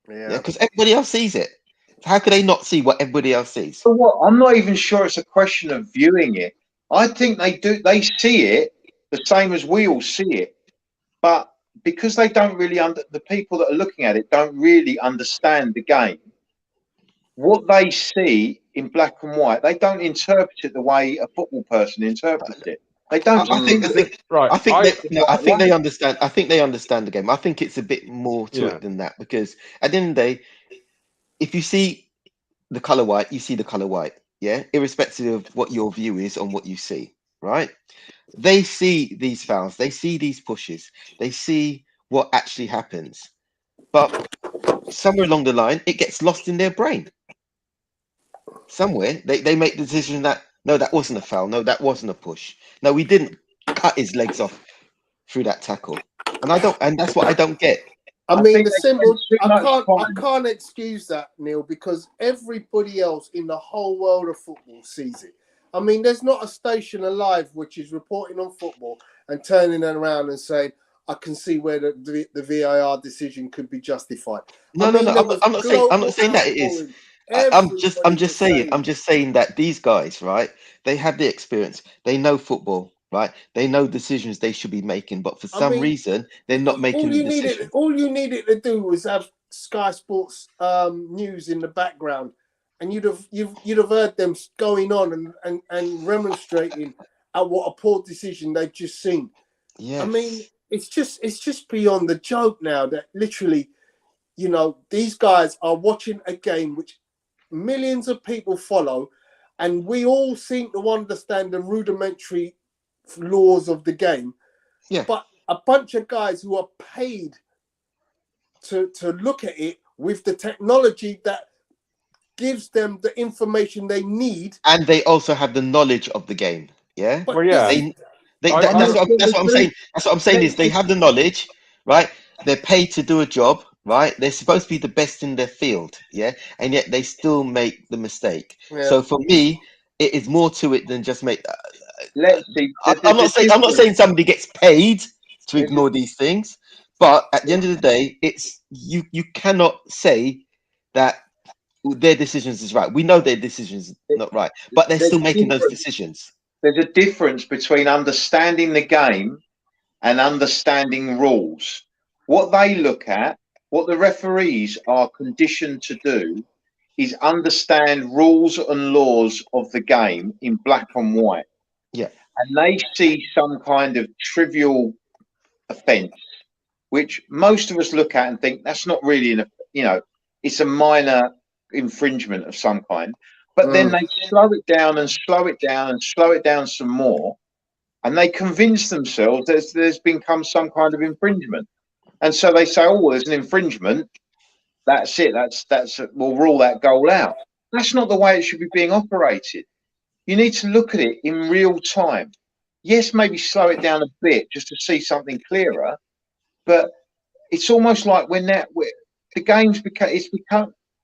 Yeah, because everybody else sees it. How could they not see what everybody else sees? So what? I'm not even sure it's a question of viewing it. I think they do. They see it the same as we all see it, but because they don't really the people that are looking at it don't really understand the game. What they see in black and white, they don't interpret it the way a football person interprets it. They don't. I think they understand. I think they understand the game. I think it's a bit more to it than that, because at the end of the day, if you see the color white, you see the color white. Yeah, irrespective of what your view is on what you see, right? They see these fouls, they see these pushes, they see what actually happens, but somewhere along the line, it gets lost in their brain. Somewhere they make the decision that no, that wasn't a foul. No, that wasn't a push. No, we didn't cut his legs off through that tackle. And that's what I don't get. I mean, think the they simple. spend too much I time. can't excuse that, Neil, because everybody else in the whole world of football sees it. I mean, there's not a station alive which is reporting on football and turning it around and saying, "I can see where the VAR decision could be justified." No, I no, mean, no. there was I'm not saying. I'm global not saying that it is. outpouring. I'm Everybody just was saying. saying I'm just saying that these guys, right? They have the experience. They know football, right? They know decisions they should be making, but for I some mean, reason, they're not making the decision. all you needed to do was have Sky Sports news in the background, and you'd have heard them going on and remonstrating at what a poor decision they've just seen. Yes. I mean, it's just beyond the joke now that literally, you know, these guys are watching a game which millions of people follow, and we all seem to understand the rudimentary laws of the game. Yeah. But a bunch of guys who are paid to look at it with the technology that gives them the information they need. And they also have the knowledge of the game. Yeah. But Well, yeah. That's what I'm saying. That's what I'm saying is they have the knowledge, right? They're paid to do a job, right? They're supposed to be the best in their field, yeah, and yet they still make the mistake. Yeah. So for me, it is more to it than just make. Let's see. I'm not saying somebody gets paid to ignore these things, but at the end of the day, it's you cannot say that their decisions is right. We know their decisions not right, but they're still making those decisions. There's a difference between understanding the game and understanding rules. What they look at, what the referees are conditioned to do, is understand rules and laws of the game in black and white. Yeah. And they see some kind of trivial offence, which most of us look at and think that's not really it's a minor infringement of some kind. But then they slow it down and slow it down and slow it down some more, and they convince themselves there's become some kind of infringement. And so they say, "Oh, there's an infringement. That's it. We'll rule that goal out." That's not the way it should be being operated. You need to look at it in real time. Yes, maybe slow it down a bit just to see something clearer, but it's almost like the game's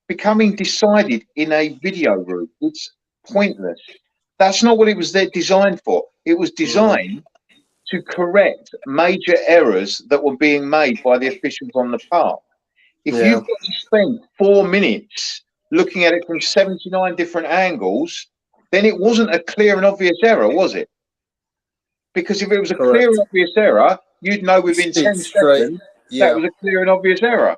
becoming decided in a video room. It's pointless. That's not what it was designed for. It was designed to correct major errors that were being made by the officials on the park. If you've got to spend 4 minutes looking at it from 79 different angles, then it wasn't a clear and obvious error, was it? Because if it was a clear and obvious error, you'd know within 10 seconds that was a clear and obvious error.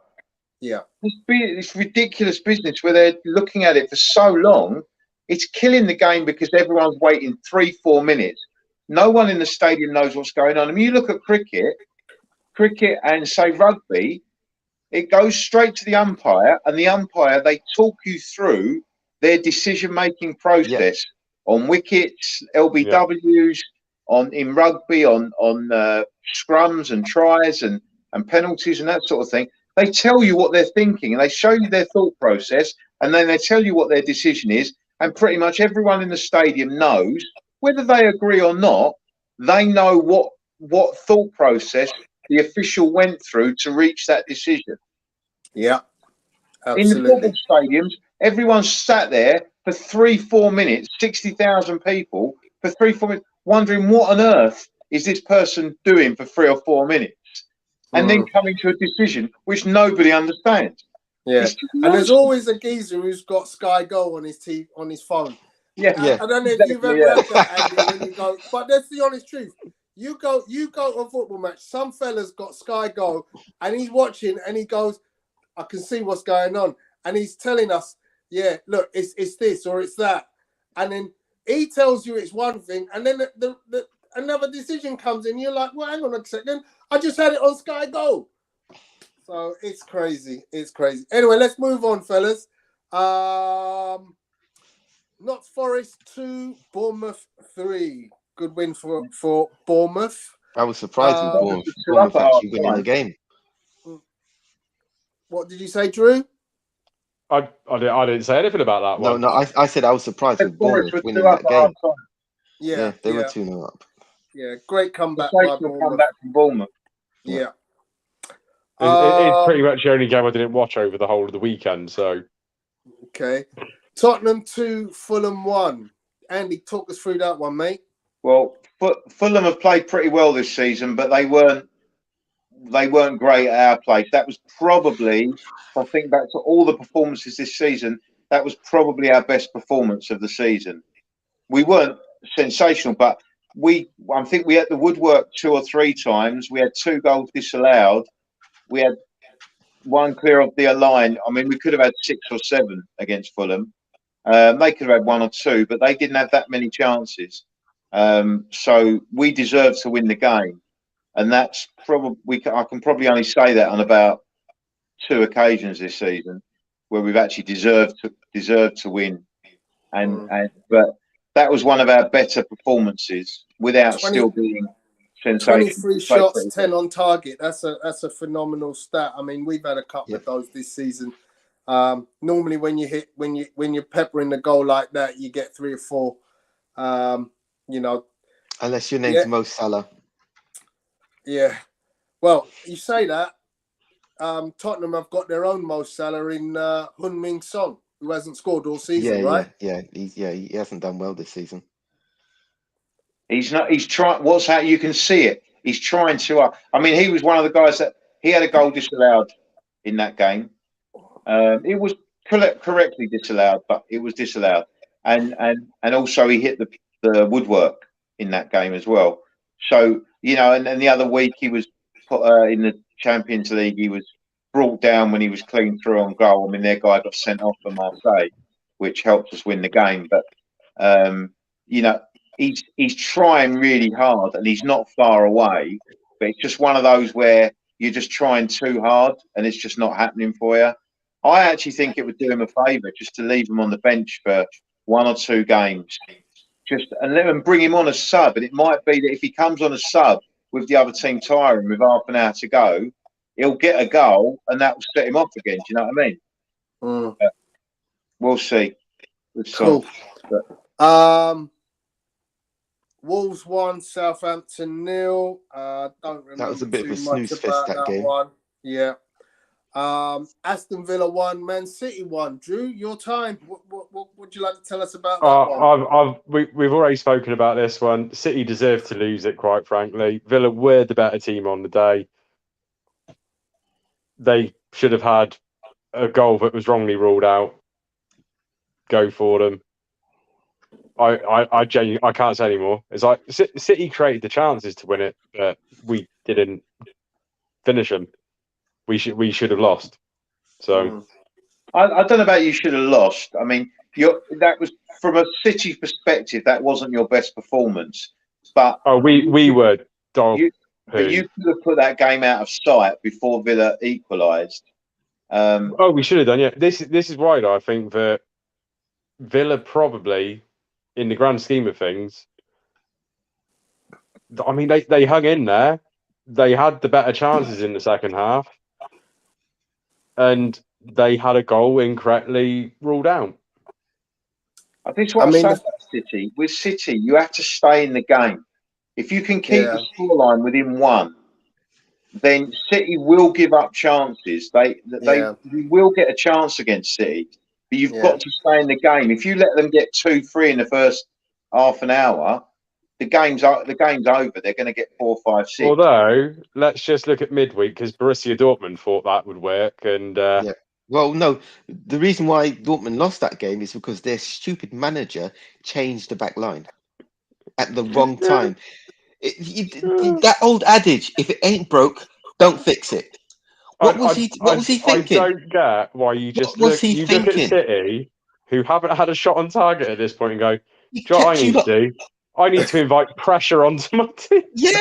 Yeah. This ridiculous business where they're looking at it for so long, it's killing the game because everyone's waiting 3-4 minutes. No one in the stadium knows what's going on. I mean, you look at cricket and say rugby, it goes straight to the umpire, and the umpire, they talk you through their decision-making process on wickets, LBWs, in rugby, on scrums and tries and penalties and that sort of thing. They tell you what they're thinking, and they show you their thought process, and then they tell you what their decision is, and pretty much everyone in the stadium knows, whether they agree or not, they know what thought process the official went through to reach that decision. Yeah, absolutely. In the football stadiums, everyone sat there for 3-4 minutes, 60,000 people for 3-4 minutes, wondering what on earth is this person doing for 3 or 4 minutes, and then coming to a decision which nobody understands. Yeah, and there's always a geezer who's got Sky Go on his phone. Yeah, I don't know if you've ever had that, Andy, when you go, but that's the honest truth. You go to a football match. Some fella's got Sky Go, and he's watching, and he goes, "I can see what's going on," and he's telling us, "Yeah, look, it's this or it's that," and then he tells you it's one thing, and then the another decision comes in. You're like, "Well, hang on a second, I just had it on Sky Go." So it's crazy. It's crazy. Anyway, let's move on, fellas. Not Forest 2, Bournemouth 3. Good win for Bournemouth. I was surprised with Bournemouth actually winning the game. What did you say, Drew? I didn't say anything about that one. No, I said I was surprised with Bournemouth winning that game. Yeah, they were 2-0 up. Yeah, great comeback by Bournemouth. Yeah. It's pretty much the only game I didn't watch over the whole of the weekend. So, Okay. Tottenham 2, Fulham 1. Andy, talk us through that one, mate. Well, Fulham have played pretty well this season, but they weren't great at our place. That was probably, if I think back to all the performances this season, that was probably our best performance of the season. We weren't sensational, but I think we had the woodwork 2 or 3 times. We had 2 goals disallowed. We had 1 clear of the line. I mean, we could have had 6 or 7 against Fulham. They could have had 1 or 2, but they didn't have that many chances. So we deserved to win the game, and that's probably I can probably only say that on about 2 occasions this season where we've actually deserved to win, but that was one of our better performances without still being sensational. 23 shots, 10 on target. That's a phenomenal stat. I mean, we've had a couple of those this season. Normally, when you're peppering the goal like that, you get 3 or 4. Unless your name's Mo Salah. Yeah. Well, you say that. Tottenham have got their own Mo Salah in Heung-min Son, who hasn't scored all season, right? Yeah. He hasn't done well this season. He's not. He's trying. What's that? You can see it. He's trying to. I mean, he was one of the guys that he had a goal disallowed in that game. It was correctly disallowed, but it was disallowed, and also he hit the woodwork in that game as well. So and the other week he was put in the Champions League. He was brought down when he was clean through on goal. I mean, their guy got sent off for Marseille, which helped us win the game. But he's trying really hard, and he's not far away. But it's just one of those where you're just trying too hard, and it's just not happening for you. I actually think it would do him a favour just to leave him on the bench for 1 or 2 games, and let him bring him on as sub. And it might be that if he comes on as sub with the other team tiring with half an hour to go, he'll get a goal, and that will set him off again. Do you know what I mean? We'll see. Cool. Wolves 1, Southampton 0. Don't remember that was a bit too of a much snooze fest, about that game. one. Yeah. Aston Villa 1, Man City 1. Drew, your time. What would you like to tell us about that one? We've already spoken about this one. City deserved to lose it, quite frankly. Villa were the better team on the day. They should have had a goal that was wrongly ruled out. Go for them. I genuinely can't say anymore. It's like City created the chances to win it, but we didn't finish them. We should have lost. So I don't know about you should have lost. I mean, that was from a City perspective. That wasn't your best performance, but we were dog. But you could have put that game out of sight before Villa equalised. We should have done. Yeah, this is why I think that Villa probably, in the grand scheme of things, I mean they hung in there. They had the better chances in the second half, and they had a goal incorrectly ruled out. I think what I say about City. With City, you have to stay in the game. If you can keep the scoreline within 1, then City will give up chances. They will get a chance against City, but you've got to stay in the game. If you let them get 2-3 in the first half an hour, the game's over. They're going to get 4, 5, 6. Although, let's just look at midweek, because Borussia Dortmund thought that would work, and well, no, the reason why Dortmund lost that game is because their stupid manager changed the back line at the wrong time. That old adage, if it ain't broke, don't fix it. What was he thinking? I don't get why you just look at City, who haven't had a shot on target at this point, and go, do you know what I need to invite pressure onto my team. Yeah,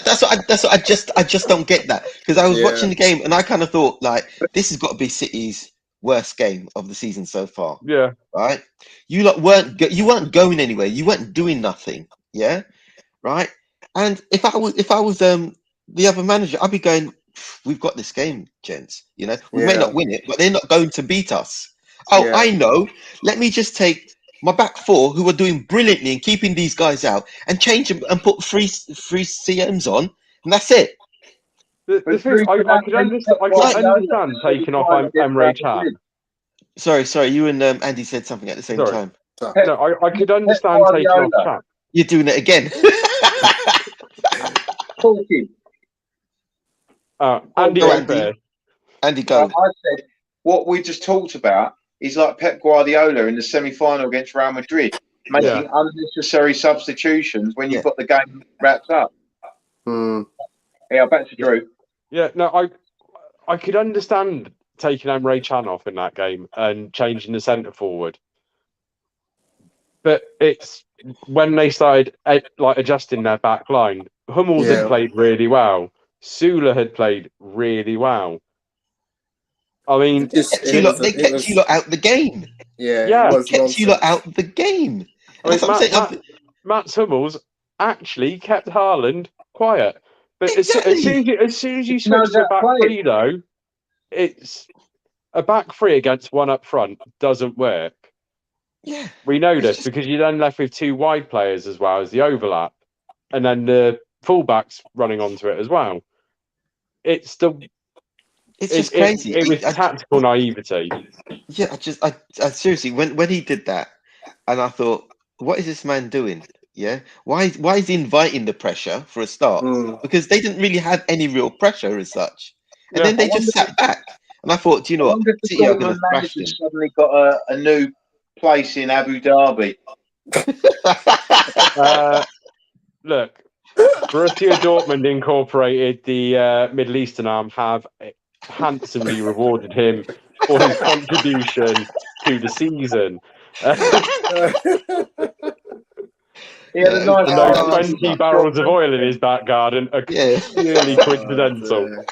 that's what I just don't get that, because I was watching the game and I kind of thought, like, this has got to be City's worst game of the season so far. Yeah, right. You weren't going anywhere. You weren't doing nothing. Yeah, right. And if I was the other manager, I'd be going, we've got this game, gents. We may not win it, but they're not going to beat us. I know. Let me just take my back 4, who are doing brilliantly and keeping these guys out, and change them and put three CMs on, and that's it. The But thing, I Pep could understand Guardiola taking off tried against Emre Real Can. Madrid. Sorry, you and Andy said something at the same Sorry. time. Sorry. No, I could Pep understand taking off Guardiola Can. You're doing it again. talking. Andy, Go, go Andy. first. Andy, I go. said what we just talked about is like Pep Guardiola in the semi-final against Real Madrid, making unnecessary substitutions when you've got the game wrapped up. Yeah, back to Drew. Yeah, no, I could understand taking Emre Can off in that game and changing the centre forward. But it's when they started adjusting their back line. Hummels had played really well. Sula had played really well. I mean, They kept you lot out the game. Yeah, it was kept nonsense. you lot out the game. And that's what I'm saying. Mats Hummels actually kept Haaland quiet. But Exactly. as soon as you switch to a back three, though, it's a back three against one up front doesn't work. Yeah, we know this because you're then left with two wide players as well as the overlap, and then the fullbacks running onto it as well. It's just crazy. It was tactical naivety. Yeah, I seriously, when he did that, and I thought, what is this man doing? Yeah, why is he inviting the pressure for a start? Because they didn't really have any real pressure as such, and then they just sat back. And I thought, do you know what? City are going to thrash them. Suddenly got a new place in Abu Dhabi. Look, Borussia Dortmund Incorporated, the Middle Eastern arm, have handsomely rewarded him for his contribution to the season. He had a nice those 20 barrels of oil in his back garden are clearly coincidental.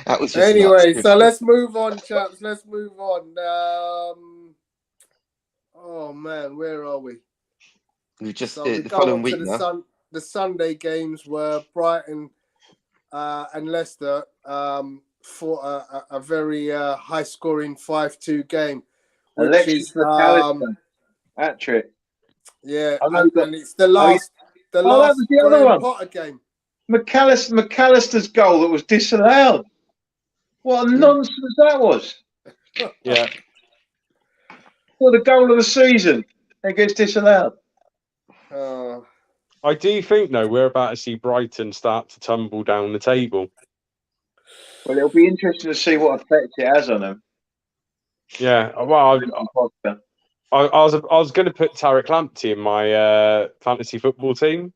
That was just anyway, nuts. so let's move on, chaps. Let's move on. Oh man, where are we? We just So the following week now. The Sunday games were Brighton and Leicester for a very high-scoring 5-2 game, which Alexis is hat-trick. Yeah, and it's the last that was the other one. Potter game. McAllister's goal that was disallowed. What a nonsense that was. Yeah. Well, the goal of the season, it gets disallowed. I do think, though, we're about to see Brighton start to tumble down the table. Well, it'll be interesting to see what effect it has on them. Yeah, well, I was going to put Tariq Lamptey in my fantasy football team,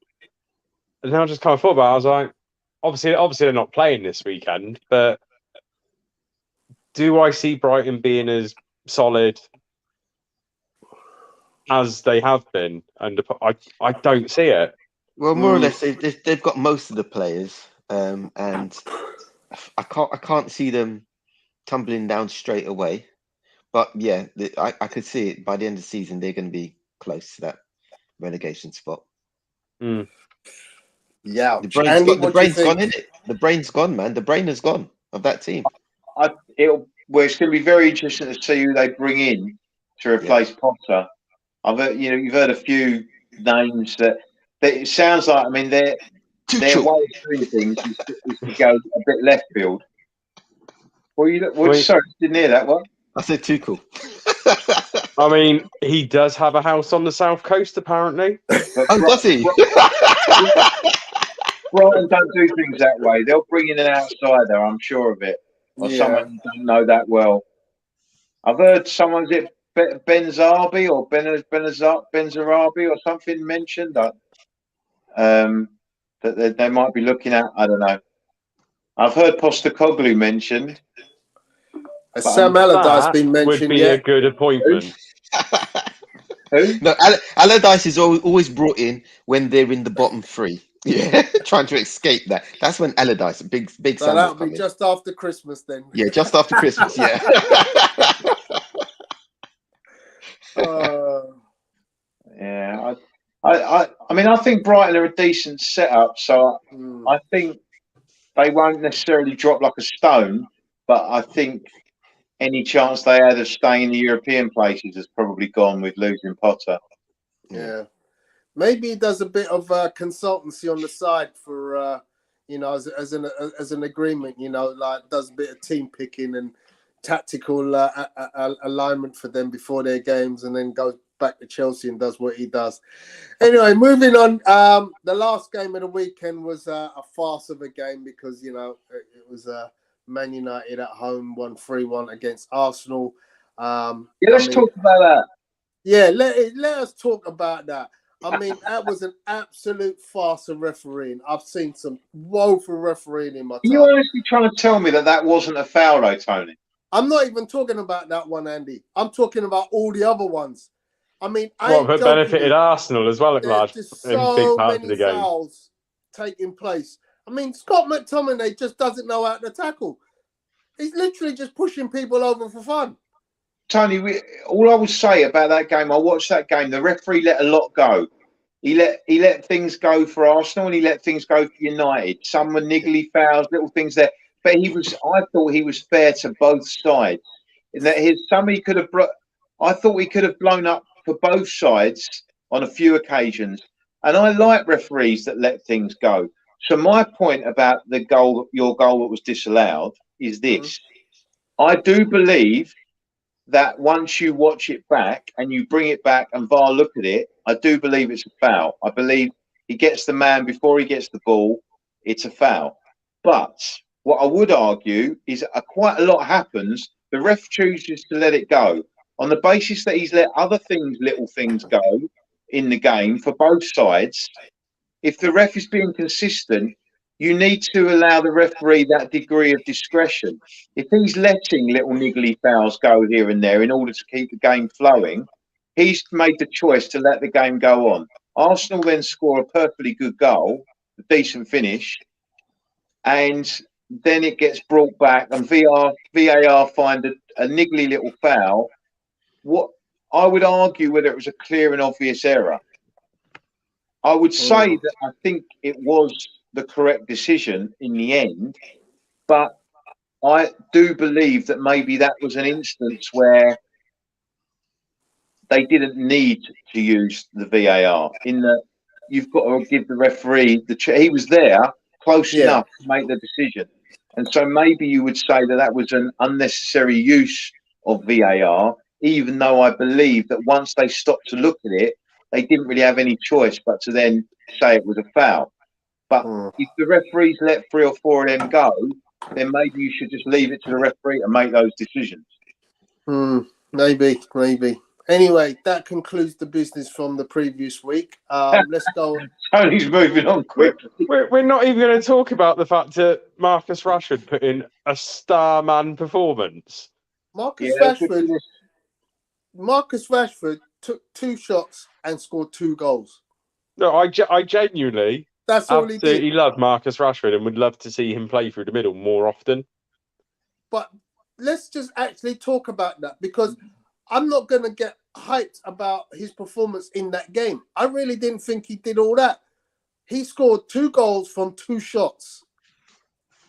and then I just kind of thought about it. I was like, obviously they're not playing this weekend, but do I see Brighton being as solid as they have been? And I don't see it. Well, more or less, they've got most of the players, and I can't see them tumbling down straight away. But yeah, I could see it by the end of the season. They're going to be close to that relegation spot. Yeah, the brain's gone in it. The brain's gone, man. The brain is gone of that team. It's going to be very interesting to see who they bring in to replace Potter. You've heard a few names that it sounds like. I mean, their way of doing things is to go a bit left field. Sorry, didn't hear that one. I said Tuchel. I mean, he does have a house on the south coast, apparently. Does he? Brighton don't do things that way. They'll bring in an outsider, I'm sure of it, or someone who doesn't know that well. I've heard someone, is it Benzarabi or Benzarabi or something mentioned that they might be looking at. I don't know. I've heard Postecoglou mentioned. Sam Allardyce been mentioned. Would be a good appointment. Who? No, Allardyce is always brought in when they're in the bottom three. Yeah, trying to escape that. That's when Allardyce, big Sam. That'll be just after Christmas then. Yeah, just after Christmas. Yeah. Yeah, I mean, I think Brighton are a decent setup, so I think they won't necessarily drop like a stone, but I think any chance they had of staying in the European places has probably gone with losing Potter. Yeah. Maybe he does a bit of consultancy on the side for you know, as an agreement, you know, like does a bit of team picking and tactical alignment for them before their games, and then goes back to Chelsea and does what he does. Anyway, moving on. The last game of the weekend was a farce of a game because, you know, it was Man United at home won 3-1 against Arsenal. Let's talk about that. Yeah, let us talk about that. I mean, that was an absolute farce of refereeing. I've seen some woeful refereeing in my time. You're honestly trying to tell me that wasn't a foul, though, Tony? I'm not even talking about that one, Andy. I'm talking about all the other ones. I mean, But benefited Arsenal as well at large in big parts of the game. Fouls taking place. I mean, Scott McTominay just doesn't know how to tackle. He's literally just pushing people over for fun. Tony, all I would say about that game, I watched that game. The referee let a lot go. He let things go for Arsenal and he let things go for United. Some were niggly fouls, little things there. But I thought he was fair to both sides. In that I thought he could have blown up for both sides on a few occasions. And I like referees that let things go. So my point about your goal that was disallowed is this. I do believe that once you watch it back and you bring it back and VAR look at it, I do believe it's a foul. I believe he gets the man before he gets the ball. It's a foul. But what I would argue is quite a lot happens. The ref chooses to let it go on the basis that he's let little things go in the game for both sides. If the ref is being consistent, you need to allow the referee that degree of discretion. If he's letting little niggly fouls go here and there in order to keep the game flowing, he's made the choice to let the game go on. Arsenal then score a perfectly good goal, a decent finish, and then it gets brought back and VAR find a niggly little foul. What I would argue whether it was a clear and obvious error. I would say that I think it was the correct decision in the end, but I do believe that maybe that was an instance where they didn't need to use the VAR. In that you've got to give the referee he was there close enough to make the decision, and so maybe you would say that was an unnecessary use of VAR. Even though I believe that once they stopped to look at it, they didn't really have any choice but to then say it was a foul. But if the referees let 3 or 4 of them go, then maybe you should just leave it to the referee and make those decisions. Maybe. Anyway, that concludes the business from the previous week. Let's go. Tony's moving on quickly. We're not even going to talk about the fact that Marcus Rashford put in a starman performance. Marcus Rashford took 2 shots and scored 2 goals. No, I genuinely that's all he did. He loved Marcus Rashford and would love to see him play through the middle more often. But let's just actually talk about that, because I'm not going to get hyped about his performance in that game. I really didn't think he did all that. He scored 2 goals from 2 shots.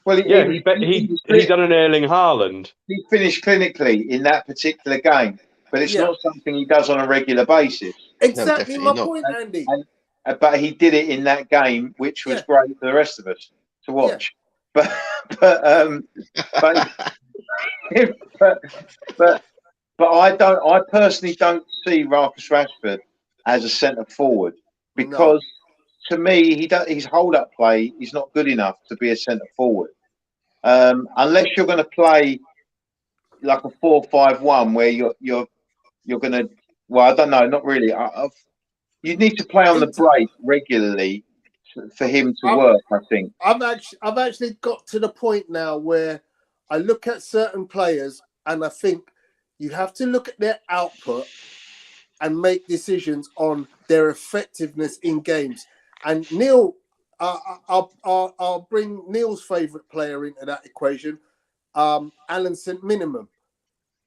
Well, he done an Erling Haaland. He finished clinically in that particular game, but it's not something he does on a regular basis. Exactly my point, Andy. But he did it in that game, which was great for the rest of us to watch. Yeah. But I personally don't see Marcus Rashford as a centre forward, because to me his hold up play is not good enough to be a centre forward. Unless you're going to play like a 4-5-1 where you're going to, well, I don't know, not really. You need to play on the break regularly for him to work, I think. I've actually got to the point now where I look at certain players and I think you have to look at their output and make decisions on their effectiveness in games. And Neil, I'll bring Neil's favourite player into that equation, Alan St. Minimum.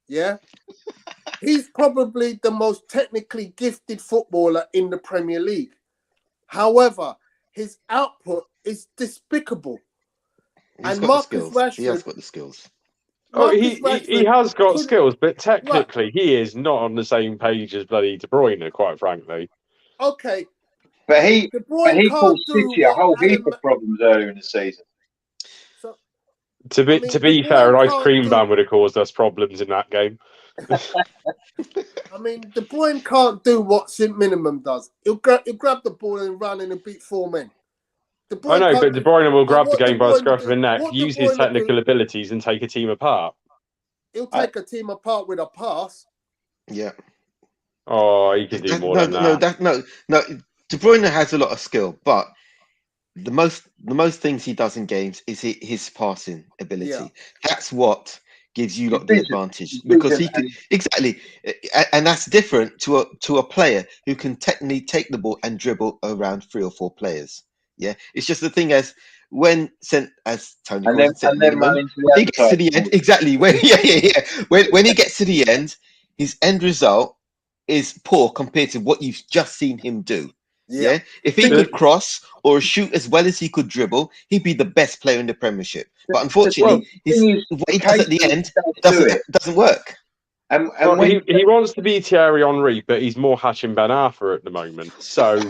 Yeah? He's probably the most technically gifted footballer in the Premier League. However, his output is despicable. He has got the skills. He has got skills, but technically he is not on the same page as bloody De Bruyne, quite frankly. Okay. But he De Bruyne can't caused do City a what whole heap Alan. of problems earlier in the season. So, To be I mean, to De be fair, an Bruyne ice can't cream do. ban would have caused us problems in that game. I mean, De Bruyne can't do what St. Minimum does. He'll grab the ball and run in and beat 4 men. De Bruyne I know, can't but De do- Bruyne will but grab the what De game by the Bruyne scruff of the do- neck, what De use his Bruyne technical do, abilities, and take a team apart. he'll take a team apart with a pass. Yeah. Oh, he can do more than that. No. De Bruyne has a lot of skill, but the most things he does in games is his passing ability. Yeah. That's what gives you lot the Vision. advantage His because vision he can exactly, and that's different to a player who can technically take the ball and dribble around 3 or 4 players. Yeah, it's just the thing as Tony And calls then it, St. and then Minimum. run into When the he gets to the end, exactly. When when he gets to the end, his end result is poor compared to what you've just seen him do. Yeah, if he could cross or shoot as well as he could dribble, he'd be the best player in the Premiership. But unfortunately, what he does at the end doesn't work. And Well, when he wants to be Thierry Henry, but he's more Hashim Ben Arfa at the moment. So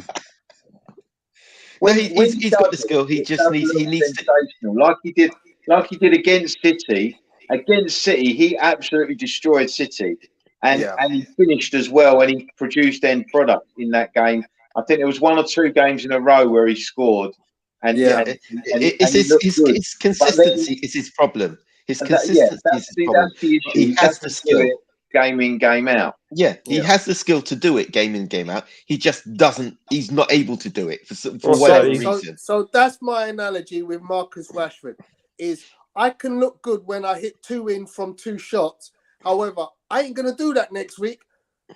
he's got the skill. He just needs sensational, like he did against City. Against City, he absolutely destroyed City, and he finished as well, and he produced end product in that game. I think there was 1 or 2 games in a row where he scored, and his consistency is his problem. His consistency is his problem. That's the issue. He has the skill. Game in, game out. Yeah, he has the skill to do it game in, game out. He just doesn't. He's not able to do it for whatever reason. So that's my analogy with Marcus Rashford. Is I can look good when I hit 2 in from 2 shots. However, I ain't gonna do that next week.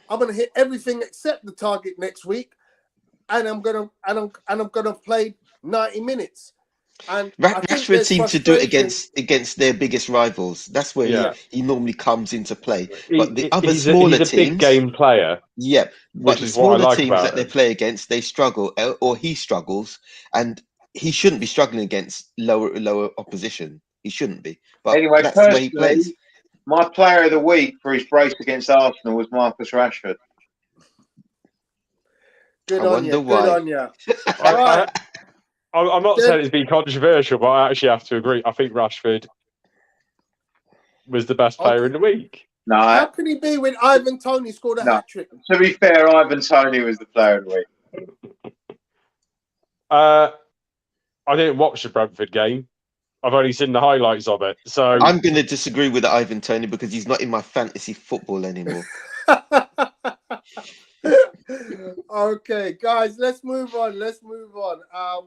I'm gonna hit everything except the target next week, and I'm gonna play 90 minutes. And Rashford seems to do it against their biggest rivals. That's where he normally comes into play. But the other smaller teams, he's a big game player. Yeah, but the smaller teams that they play against, they struggle, or he struggles, and he shouldn't be struggling against lower opposition. He shouldn't be. But anyway, that's the way he plays. My player of the week for his brace against Arsenal was Marcus Rashford. Good on you. I'm not saying it's been controversial, but I actually have to agree. I think Rashford was the best player in the week. No. How can he be when Ivan Toney scored a hat-trick? To be fair, Ivan Toney was the player of the week. I didn't watch the Brentford game. I've only seen the highlights of it. So I'm going to disagree with Ivan Toney because he's not in my fantasy football anymore. Okay, guys, let's move on.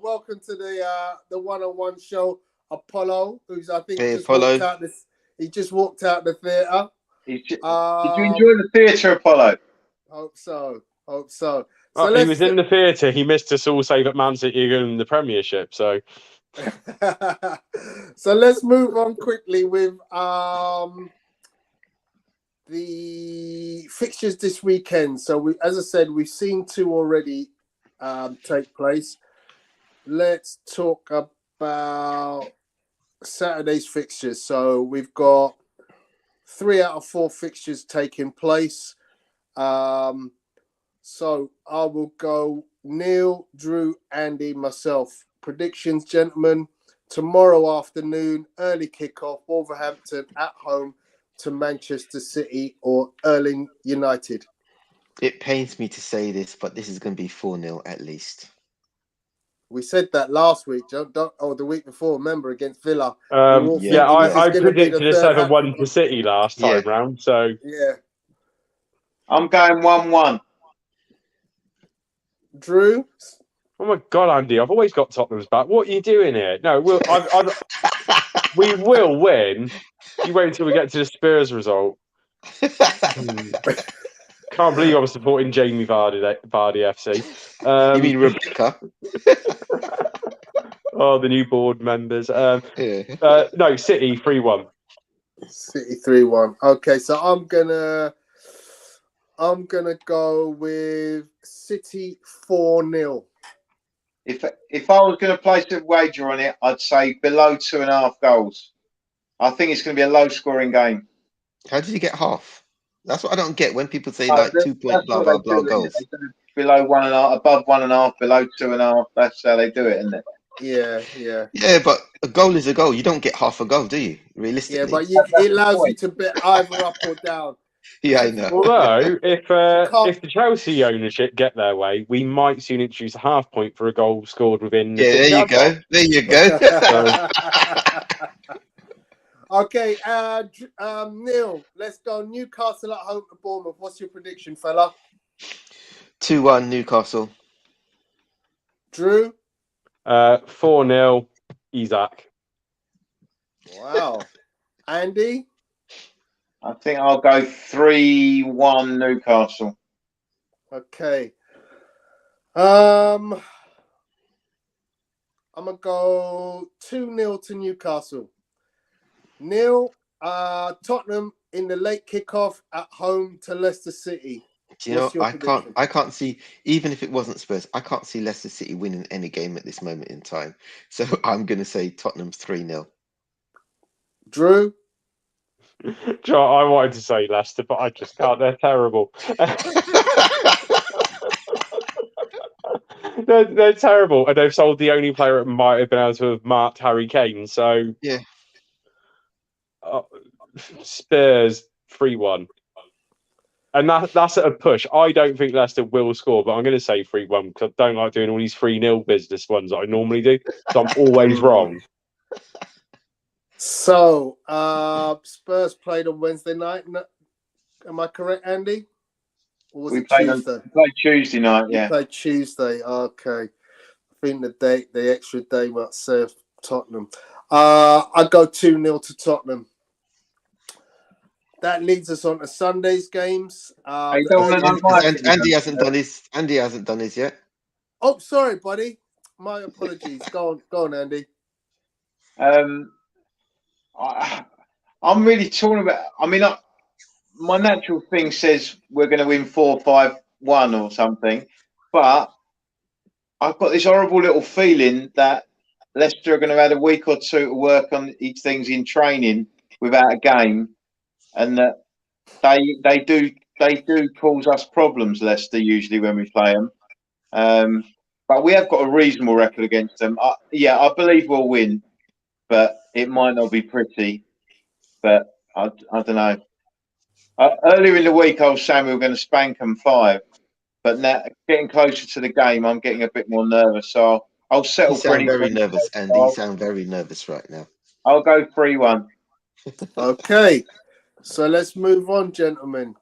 Welcome to the one-on-one show. Apollo, who's I think he just walked out the theatre. Did you enjoy the theatre, Apollo? Hope so. So he was in the theatre. He missed us all save at Man City in the Premiership. So so let's move on quickly with the fixtures this weekend. So as I said, we've seen 2 already take place. Let's talk about Saturday's fixtures. So we've got 3 out of 4 fixtures taking place. So I will go Neil, Drew, Andy, myself. Predictions, gentlemen. Tomorrow afternoon, early kickoff, Wolverhampton at home to Manchester City or Erling United. It pains me to say this, but this is going to be 4-0 at least. We said that last week, the week before, remember, against Villa. I predicted a 7-1 to City last time round. So I'm going 1-1. Drew? Oh my God, Andy! I've always got Tottenham's back. What are you doing here? No, we will win. You wait until we get to the Spurs result. Can't believe I'm supporting Jamie Vardy FC. You mean Rebecca? Oh, the new board members. No, City 3-1. City 3-1. Okay, so I'm gonna go with City 4-0. If I was going to place a wager on it, I'd say below 2.5 goals. I think it's going to be a low-scoring game. How did you get half? That's what I don't get when people say 2 point blah blah blah goals. below 1.5, above 1.5, below 2.5. That's how they do it, isn't it? Yeah. Yeah, but a goal is a goal. You don't get half a goal, do you? Yeah, Realistically. but it allows you to bet either up or down. Yeah, I know. Although, if can't- if the Chelsea ownership get their way, we might soon introduce a half point for a goal scored within the Yeah, there 6 you yard go. box. There you go. Okay, Neil, let's go. Newcastle at home to Bournemouth. What's your prediction, fella? 2-1 Newcastle. Drew? 4-0, Isaac. Wow. Andy? I think I'll go 3-1 Newcastle. Okay. I'm gonna go 2-0 to Newcastle. Neil, Tottenham in the late kickoff at home to Leicester City. Do you know, What's your prediction? I can't see, even if it wasn't Spurs, I can't see Leicester City winning any game at this moment in time. So I'm going to say Tottenham 3-0. Drew? Joe, I wanted to say Leicester, but I just can't. They're terrible. they're terrible, and they've sold the only player that might have been able to have marked Harry Kane. So Yeah. Spurs 3-1, and that's at a push. I don't think Leicester will score, but I'm going to say 3-1 because I don't like doing all these 3-0 business ones that I normally do. So I'm always wrong. So, Spurs played on Wednesday night. Am I correct, Andy? Or was We it played Tuesday? Tuesday night, We yeah. played Tuesday. Okay. I think the extra day might serve Tottenham. I go 2-0 to Tottenham. That leads us on to Sunday's games. Hey, don't wanna know my Andy hasn't done his. Andy hasn't done his yet. Oh, sorry, buddy. My apologies. Go on, Andy. I'm really torn about. I mean, my natural thing says we're going to win 4-5-1 or something, but I've got this horrible little feeling that Leicester are going to have a week or two to work on these things in training without a game, and that they do cause us problems. Leicester usually when we play them, but we have got a reasonable record against them. I believe we'll win, but it might not be pretty. But I don't know. Earlier in the week, I was saying we were going to spank them 5, but now getting closer to the game, I'm getting a bit more nervous. So I'll settle You for sound anything. very nervous, Andy. You sound very nervous right now. I'll go 3-1. Okay. So let's move on, gentlemen.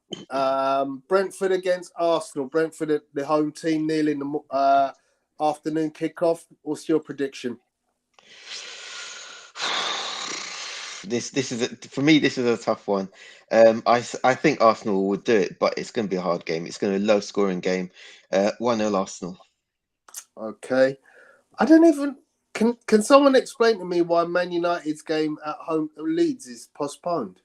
Brentford against Arsenal. Brentford, the home team, Neil, in the afternoon kickoff. What's your prediction? This is for me. This is a tough one. I think Arsenal will do it, but it's going to be a hard game. It's going to be a low scoring game. 1-0 Arsenal. Okay. I don't even. Can someone explain to me why Man United's game at home Leeds is postponed?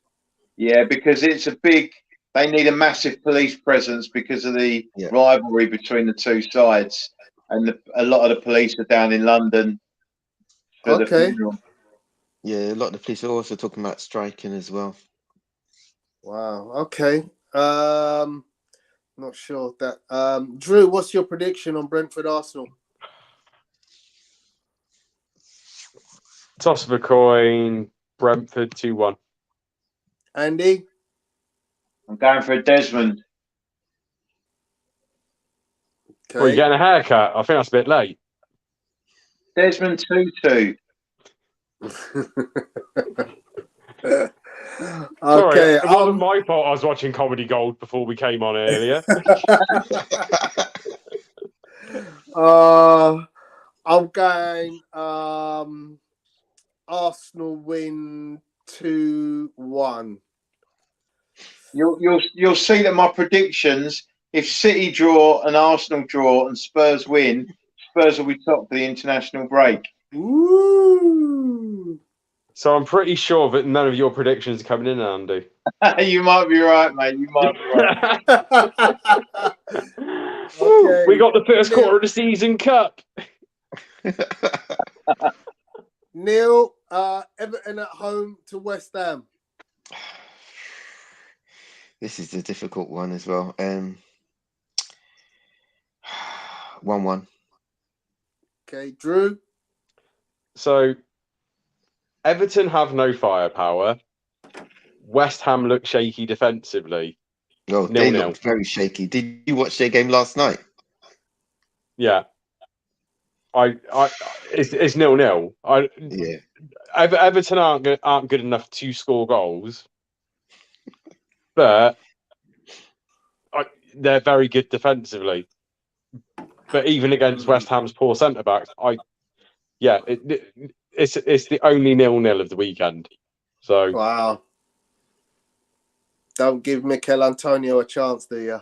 Yeah, because it's a big. They need a massive police presence because of the rivalry between the two sides, and a lot of the police are down in London for the funeral. Yeah, a lot of the police are also talking about striking as well. Wow. Okay. Not sure that. Drew, what's your prediction on Brentford Arsenal? Toss of a coin, Brentford 2-1. Andy? I'm going for a Desmond. Okay. Well, you're getting a haircut. I think that's a bit late. Desmond 2-2. Okay. It wasn't my fault. I was watching Comedy Gold before we came on earlier. I'm going Arsenal win 2-1. You'll see that my predictions, if City draw and Arsenal draw and Spurs win, Spurs will be top for the international break. Ooh. So I'm pretty sure that none of your predictions are coming in, Andy. You might be right, mate. You might be right. Okay. We got the first quarter of the season cup. Neil, Everton at home to West Ham. This is a difficult one as well. 1-1. Okay, Drew. So Everton have no firepower. West Ham look shaky defensively. Oh, they 0-0. looked very shaky. Did you watch their game last night? Yeah. It's 0-0. Yeah. Everton aren't good enough to score goals, but they're very good defensively. But even against West Ham's poor centre backs, it's the only 0-0 of the weekend. So Wow. Don't give Mikel Antonio a chance, do you?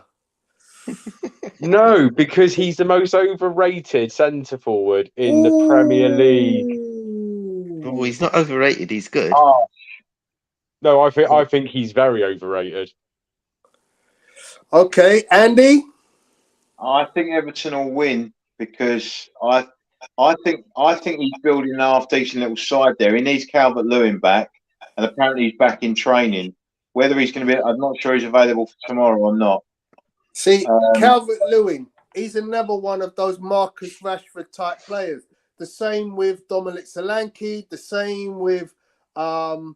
no, because he's the most overrated centre forward in the Premier League. Oh, he's not overrated. He's good. Oh, No, I think he's very overrated. Okay, Andy. I think Everton will win because I think he's building a half decent little side there. He needs Calvert-Lewin back, and apparently he's back in training. Whether he's going to be, I'm not sure he's available for tomorrow or not. See, Calvert-Lewin, he's another one of those Marcus Rashford type players. The same with Dominic Solanke, the same with the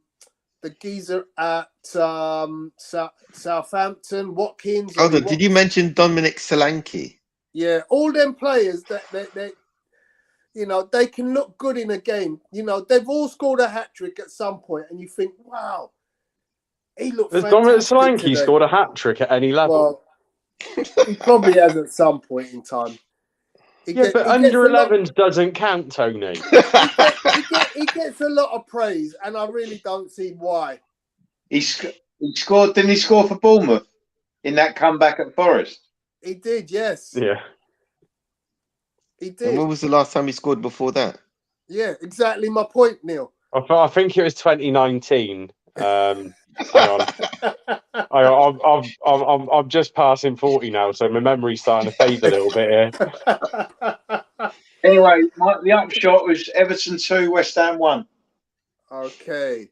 geezer at Southampton, Watkins. Hold on, did you mention Dominic Solanke? Yeah, all them players that they can look good in a game. They've all scored a hat-trick at some point, and you think, wow, he looked Has fantastic Dominic Solanke today. scored a hat-trick at any level? Well, he probably has at some point in time. But under 11s doesn't count, Tony. He gets a lot of praise, and I really don't see why. He scored. Didn't he score for Bournemouth in that comeback at Forest? He did, yes. Yeah. He And did. when was the last time he scored before that? Yeah, exactly my point, Neil. I think it was 2019. Hang on. I'm just passing 40 now, so my memory's starting to fade a little bit here. Anyway, the upshot was Everton 2, West Ham 1. Okay.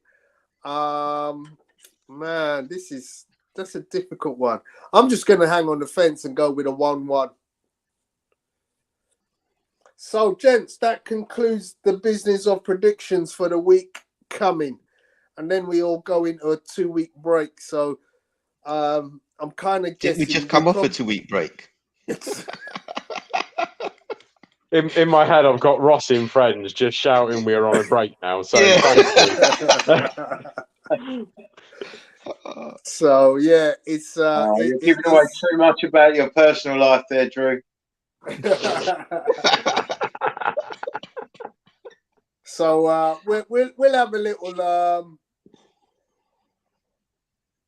Man, that's a difficult one. I'm just going to hang on the fence and go with a 1-1. So, gents, that concludes the business of predictions for the week coming. And then we all go into a 2-week break. So, I'm kind of guessing... Didn't we just come off a 2-week break? In my head, I've got Ross in Friends just shouting we're on a break now. So, Yeah. thank you. So, yeah, it's... You're giving away too much about your personal life there, Drew. So we'll have a little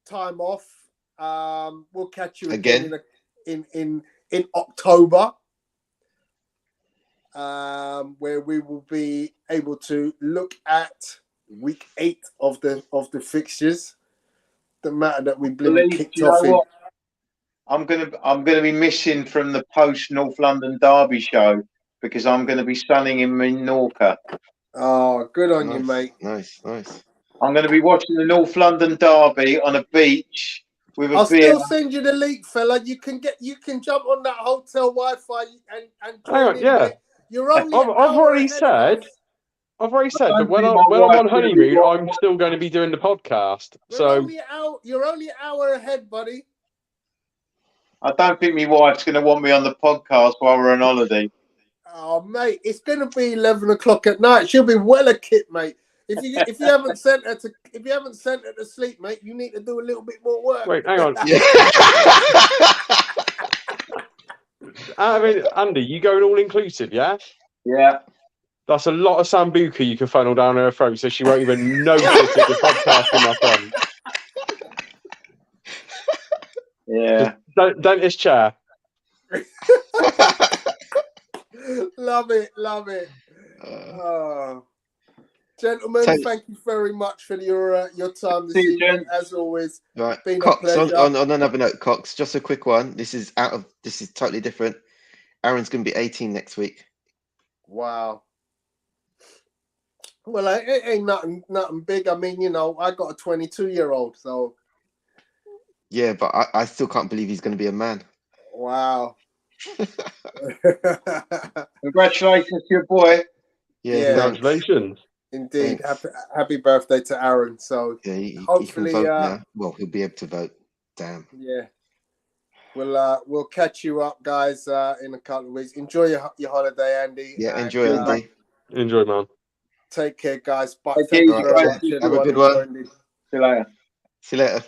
time off. We'll catch you again in October, where we will be able to look at week 8 of the fixtures. The matter that we kicked off in. I'm gonna be missing from the post North London Derby show because I'm gonna be sunning in Menorca. Oh, good on you, mate. Nice. I'm going to be watching the North London Derby on a beach with a I'll beer. still send you the link, fella. You can jump on that hotel Wi-Fi and join in, yeah. mate. You're only I've already said that when I'm on honeymoon, I'm still going to be doing the podcast. You're only an hour ahead, buddy. I don't think my wife's going to want me on the podcast while we're on holiday. Oh, mate, it's going to be 11 o'clock at night. She'll be well a kit, mate. If you haven't sent her to sleep, mate, you need to do a little bit more work. Wait, hang on. I mean, Andy, you going all inclusive, yeah? Yeah. That's a lot of sambuca you can funnel down her throat, so she won't even notice that the podcast in my phone. Yeah. Dentist chair. Love it. Gentlemen, thank you very much for your time this evening. As always, right. Been Cox, a pleasure. on another note, Cox, just a quick one. This is totally different. Aaron's going to be 18 next week. Wow. Well, it ain't nothing big. I mean, I got a 22-year-old, so. Yeah, but I still can't believe he's going to be a man. Wow. Congratulations to your boy. Yeah, Yeah. thanks. Congratulations. Indeed. Thanks. Happy birthday to Aaron. So Yeah, he can hopefully, vote now. Well, he'll be able to vote. Damn. yeah. We'll catch you up, guys, in a couple of weeks. Enjoy your holiday, Andy. Yeah, and, enjoy, Andy. Enjoy, man. Take care, guys. Bye. Thank Thank you. you very All right, much, have a everyone good who one. joined in. See you later. See you later.